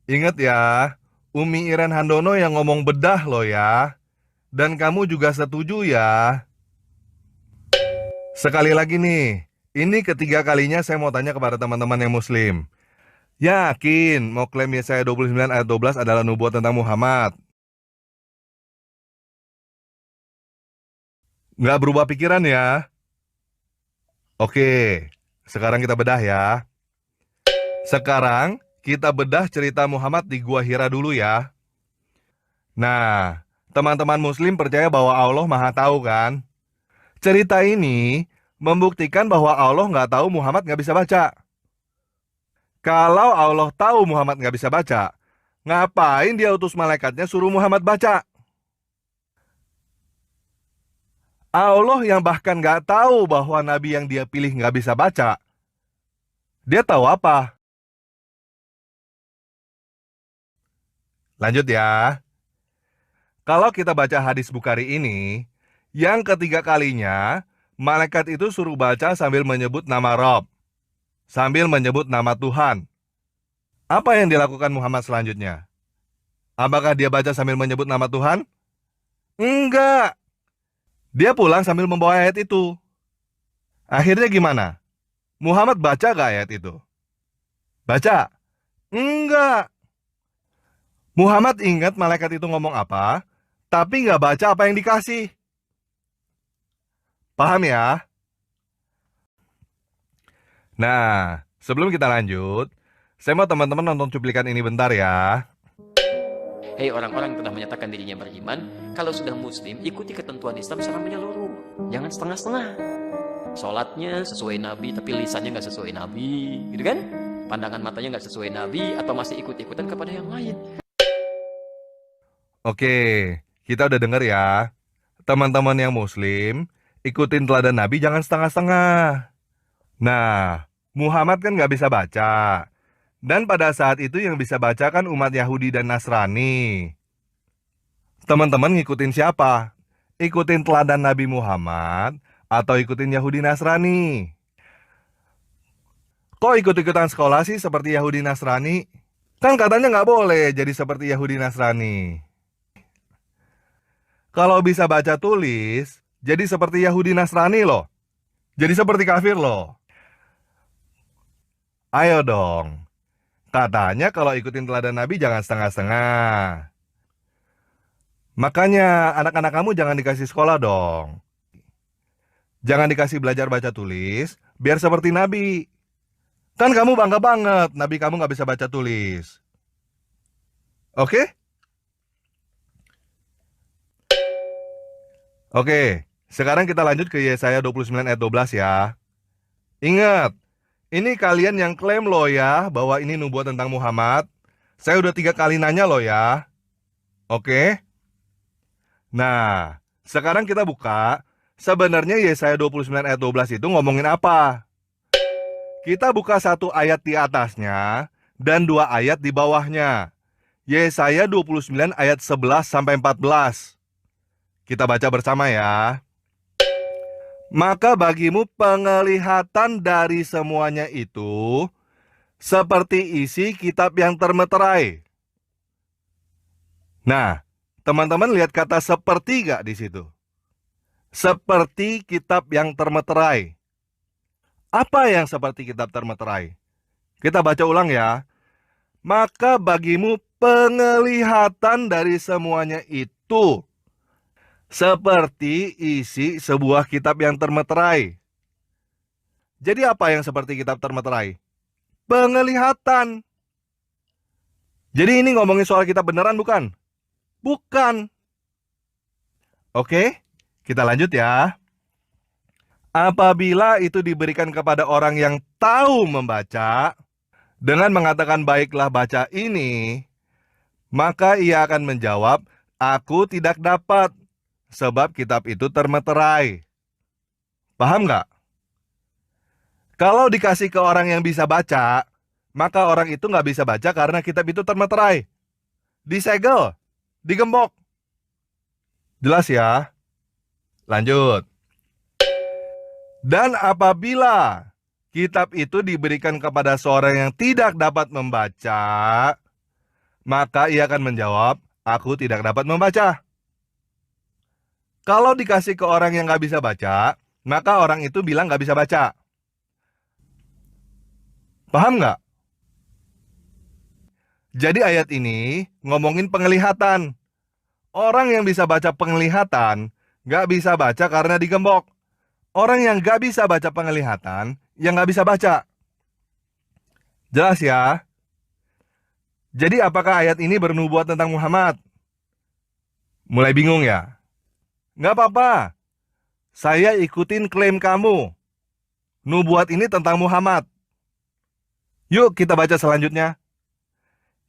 Ingat ya, Umi Iren Handono yang ngomong bedah loh ya. Dan kamu juga setuju ya. Sekali lagi nih, ini ketiga kalinya saya mau tanya kepada teman-teman yang muslim. Yakin mau klaim Yesaya 29 ayat 12 adalah nubuat tentang Muhammad? Nggak berubah pikiran ya? Oke, sekarang kita bedah ya. Sekarang kita bedah cerita Muhammad di Gua Hira dulu ya. Nah, teman-teman muslim percaya bahwa Allah Maha Tahu kan? Cerita ini membuktikan bahwa Allah nggak tahu Muhammad nggak bisa baca. Kalau Allah tahu Muhammad nggak bisa baca, ngapain dia utus malaikatnya suruh Muhammad baca? Allah yang bahkan nggak tahu bahwa nabi yang dia pilih nggak bisa baca, dia tahu apa? Lanjut ya. Kalau kita baca hadis Bukhari ini, yang ketiga kalinya, malaikat itu suruh baca sambil menyebut nama Rob, sambil menyebut nama Tuhan. Apa yang dilakukan Muhammad selanjutnya? Apakah dia baca sambil menyebut nama Tuhan? Enggak. Dia pulang sambil membawa ayat itu. Akhirnya gimana? Muhammad baca gak ayat itu? Baca? Enggak. Muhammad ingat malaikat itu ngomong apa, tapi nggak baca apa yang dikasih. Paham ya? Nah, sebelum kita lanjut, saya mau teman-teman nonton cuplikan ini bentar ya. Hei orang-orang yang telah menyatakan dirinya beriman, kalau sudah muslim, ikuti ketentuan Islam secara menyeluruh. Jangan setengah-setengah. Sholatnya sesuai Nabi, tapi lisannya nggak sesuai Nabi. Gitu kan? Pandangan matanya nggak sesuai Nabi, atau masih ikut-ikutan kepada yang lain. Oke, kita udah denger ya. Teman-teman yang muslim, ikutin teladan Nabi, jangan setengah-setengah. Nah, Muhammad kan nggak bisa baca. Dan pada saat itu yang bisa baca kan umat Yahudi dan Nasrani. Teman-teman ngikutin siapa? Ikutin teladan Nabi Muhammad atau ikutin Yahudi Nasrani? Kok ikut-ikutan sekolah sih seperti Yahudi Nasrani? Kan katanya nggak boleh jadi seperti Yahudi Nasrani. Kalau bisa baca tulis, jadi seperti Yahudi Nasrani loh. Jadi seperti kafir loh. Ayo dong. Katanya kalau ikutin teladan Nabi jangan setengah-setengah. Makanya anak-anak kamu jangan dikasih sekolah dong. Jangan dikasih belajar baca tulis, biar seperti Nabi. Kan kamu bangga banget, Nabi kamu nggak bisa baca tulis. Oke? Oke, sekarang kita lanjut ke Yesaya 29 ayat 12 ya. Ingat, ini kalian yang klaim loh ya bahwa ini nubuat tentang Muhammad. Saya udah 3 kali nanya loh ya. Oke? Nah, sekarang kita buka. Sebenarnya Yesaya 29 ayat 12 itu ngomongin apa? Kita buka 1 ayat di atasnya dan 2 ayat di bawahnya. Yesaya 29 ayat 11 sampai 14. Kita baca bersama ya. Maka bagimu penglihatan dari semuanya itu seperti isi kitab yang termeterai. Nah, teman-teman lihat kata seperti gak di situ? Seperti kitab yang termeterai. Apa yang seperti kitab termeterai? Kita baca ulang ya. Maka bagimu penglihatan dari semuanya itu seperti isi sebuah kitab yang termeterai. Jadi apa yang seperti kitab termeterai? Penglihatan. Jadi ini ngomongin soal kitab beneran bukan? Bukan. Oke, kita lanjut ya. Apabila itu diberikan kepada orang yang tahu membaca, dengan mengatakan baiklah baca ini, maka ia akan menjawab, aku tidak dapat. Sebab kitab itu termeterai. Paham nggak? Kalau dikasih ke orang yang bisa baca, maka orang itu nggak bisa baca karena kitab itu termeterai. Disegel, digembok. Jelas ya? Lanjut. Dan apabila kitab itu diberikan kepada seorang yang tidak dapat membaca, Maka ia akan menjawab, aku tidak dapat membaca. Kalau dikasih ke orang yang gak bisa baca, maka orang itu bilang gak bisa baca. Paham nggak? Jadi ayat ini ngomongin penglihatan. Orang yang bisa baca penglihatan, gak bisa baca karena digembok. Orang yang gak bisa baca penglihatan, yang gak bisa baca. Jelas ya? Jadi apakah ayat ini bernubuat tentang Muhammad? Mulai bingung ya? Nggak apa-apa. Saya ikutin klaim kamu. Nubuat ini tentang Muhammad. Yuk kita baca selanjutnya.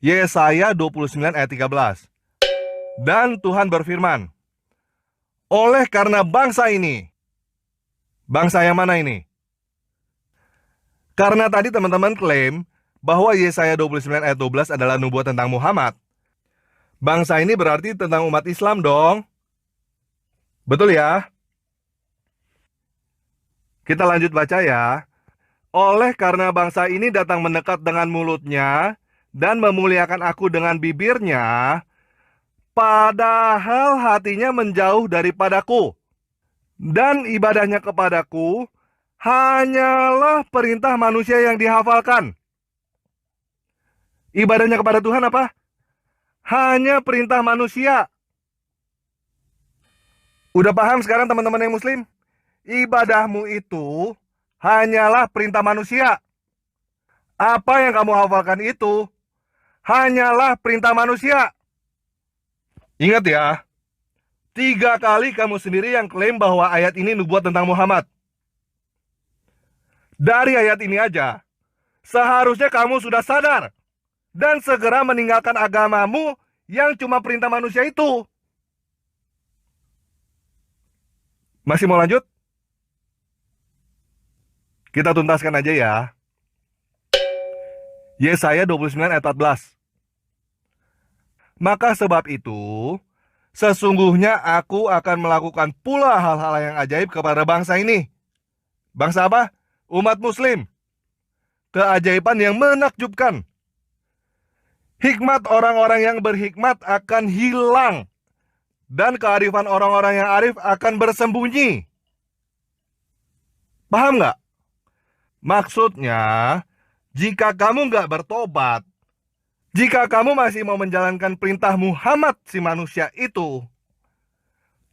Yesaya 29 ayat 13. Dan Tuhan berfirman, oleh karena bangsa ini. Bangsa yang mana ini? Karena tadi teman-teman klaim bahwa Yesaya 29 ayat 12 adalah nubuat tentang Muhammad. Bangsa ini berarti tentang umat Islam dong. Betul ya? Kita lanjut baca ya. Oleh karena bangsa ini datang mendekat dengan mulutnya dan memuliakan aku dengan bibirnya, padahal hatinya menjauh daripadaku, dan ibadahnya kepadaku hanyalah perintah manusia yang dihafalkan. Ibadahnya kepada Tuhan apa? Hanya perintah manusia. Udah paham sekarang teman-teman yang muslim? Ibadahmu itu hanyalah perintah manusia. Apa yang kamu hafalkan itu hanyalah perintah manusia. Ingat ya, 3 kali kamu sendiri yang klaim bahwa ayat ini nubuat tentang Muhammad. Dari ayat ini aja, seharusnya kamu sudah sadar dan segera meninggalkan agamamu yang cuma perintah manusia itu. Masih mau lanjut? Kita tuntaskan aja ya. Yesaya 29 ayat 14. Maka sebab itu, sesungguhnya aku akan melakukan pula hal-hal yang ajaib kepada bangsa ini. Bangsa apa? Umat muslim. Keajaiban yang menakjubkan. Hikmat orang-orang yang berhikmat akan hilang. Dan kearifan orang-orang yang arif akan bersembunyi. Paham nggak? Maksudnya, jika kamu nggak bertobat, jika kamu masih mau menjalankan perintah Muhammad si manusia itu,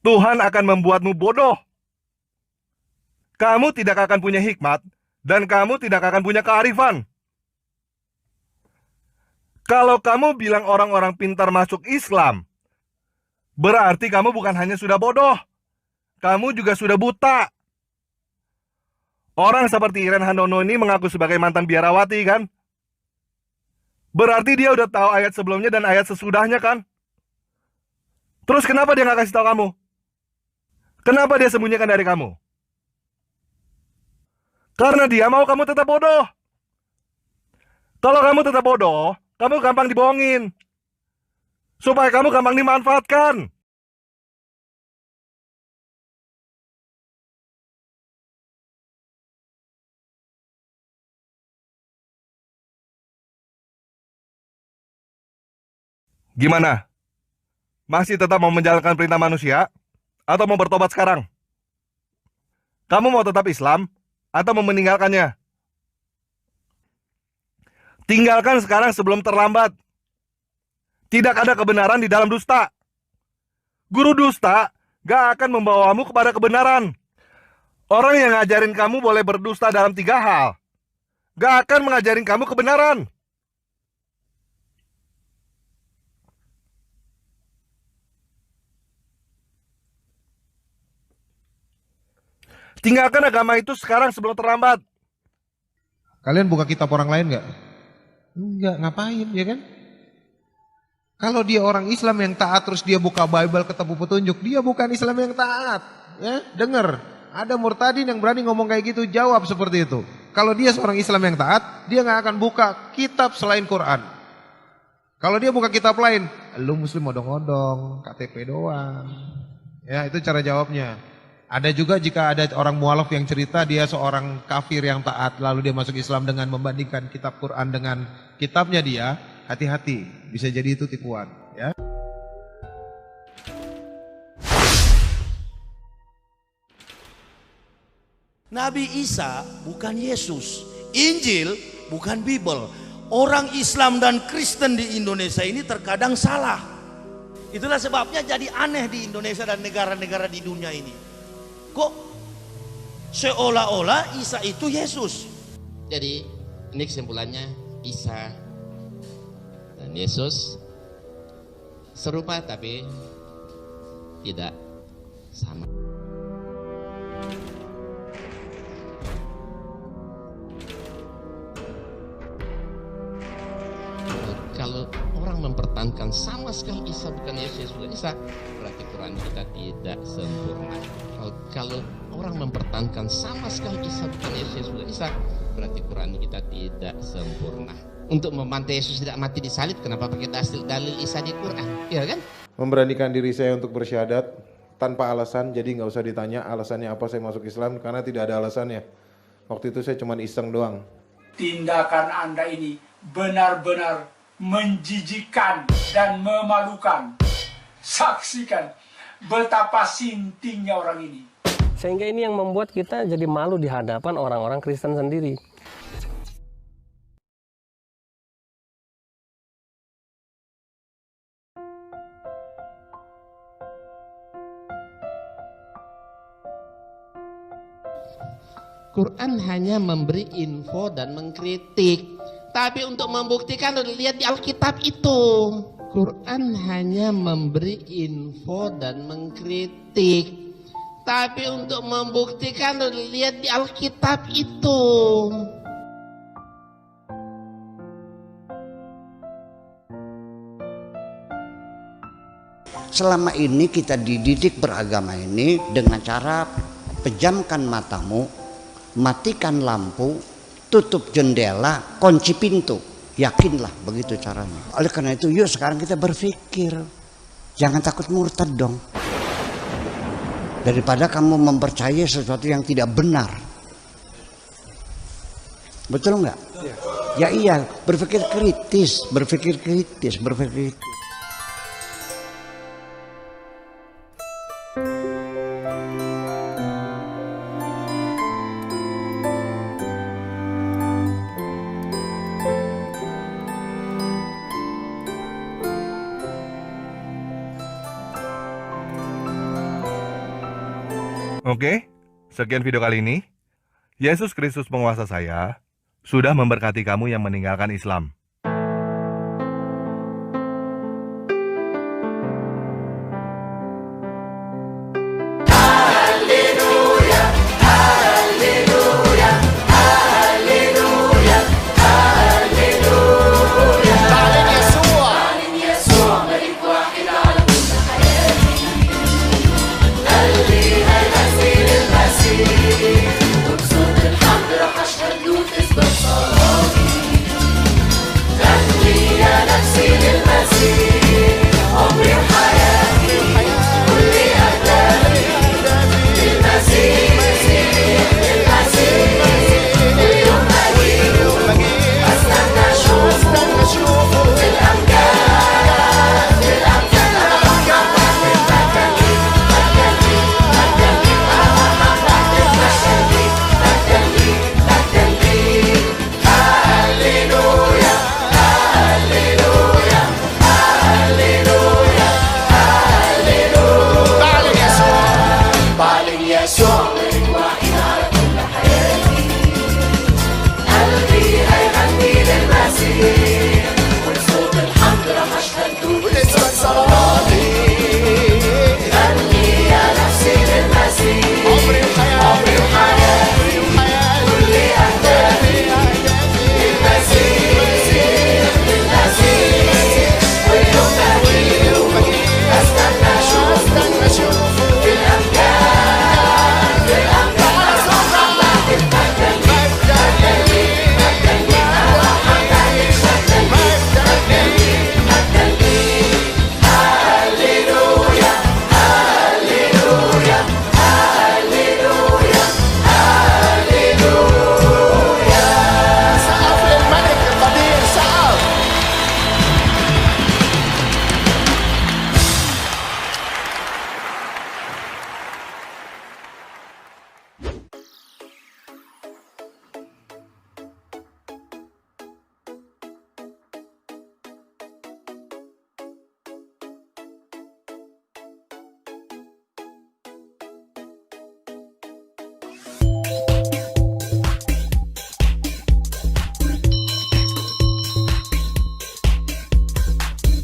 Tuhan akan membuatmu bodoh. Kamu tidak akan punya hikmat, dan kamu tidak akan punya kearifan. Kalau kamu bilang orang-orang pintar masuk Islam, berarti kamu bukan hanya sudah bodoh, kamu juga sudah buta. Orang seperti Iren Handono ini mengaku sebagai mantan biarawati kan? Berarti dia udah tahu ayat sebelumnya dan ayat sesudahnya kan? Terus kenapa dia nggak kasih tahu kamu? Kenapa dia sembunyikan dari kamu? Karena dia mau kamu tetap bodoh. Kalau kamu tetap bodoh, kamu gampang dibohongin. Supaya kamu gampang dimanfaatkan. Gimana? Masih tetap mau menjalankan perintah manusia? Atau mau bertobat sekarang? Kamu mau tetap Islam? Atau mau meninggalkannya? Tinggalkan sekarang sebelum terlambat. Tidak ada kebenaran di dalam dusta. Guru dusta gak akan membawamu kepada kebenaran. Orang yang ngajarin kamu boleh berdusta dalam 3 hal. Gak akan mengajarin kamu kebenaran. Tinggalkan agama itu sekarang sebelum terlambat. Kalian buka kitab orang lain nggak? Enggak, ngapain ya kan? Kalau dia orang Islam yang taat terus dia buka Bible ketemu petunjuk, dia bukan Islam yang taat. Ya, dengar. Ada murtadin yang berani ngomong kayak gitu, jawab seperti itu. Kalau dia seorang Islam yang taat, dia nggak akan buka kitab selain Quran. Kalau dia buka kitab lain, lu muslim odong-odong, KTP doang. Ya, itu cara jawabnya. Ada juga jika ada orang mualaf yang cerita dia seorang kafir yang taat, lalu dia masuk Islam dengan membandingkan kitab Quran dengan kitabnya dia, hati-hati, bisa jadi itu tipuan, ya. Nabi Isa bukan Yesus, Injil bukan Bible. Orang Islam dan Kristen di Indonesia ini terkadang salah. Itulah sebabnya jadi aneh di Indonesia dan negara-negara di dunia ini. Kok seolah-olah Isa itu Yesus? Jadi ini kesimpulannya, Isa dan Yesus serupa tapi tidak sama. Kalau orang mempertahankan sama sekali Isa bukan Yesus bukan Isa, berarti Quran kita tidak sempurna. Kalau orang mempertahankan sama sekali Isa bukan Yesus bukan Isa, berarti Quran kita tidak sempurna. Untuk membantai Yesus tidak mati disalib, kenapa pakai dalil Isa di Quran? Ya kan? Memberanikan diri saya untuk bersyahadat tanpa alasan, jadi nggak usah ditanya alasannya apa saya masuk Islam, karena tidak ada alasannya. Waktu itu saya cuma iseng doang. Tindakan Anda ini benar-benar menjijikan dan memalukan. Saksikan betapa sintingnya orang ini. Sehingga ini yang membuat kita jadi malu di hadapan orang-orang Kristen sendiri. Quran hanya memberi info dan mengkritik. Tapi untuk membuktikan lihat di Alkitab itu. Quran hanya memberi info dan mengkritik. Tapi untuk membuktikan lihat di Alkitab itu. Selama ini kita dididik beragama ini dengan cara pejamkan matamu, matikan lampu, tutup jendela, kunci pintu. Yakinlah begitu caranya. Oleh karena itu yuk sekarang kita berpikir. Jangan takut murtad dong. Daripada kamu mempercayai sesuatu yang tidak benar. Betul nggak? Ya iya, berpikir kritis, berpikir kritis, berpikir kritis. Oke, sekian video kali ini. Yesus Kristus penguasa saya sudah memberkati kamu yang meninggalkan Islam.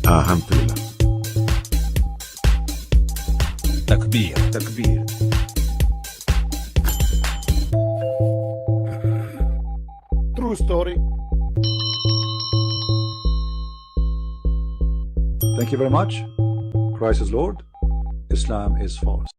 Alhamdulillah. Takbir. Takbir. True story. Thank you very much. Christ is Lord. Islam is false.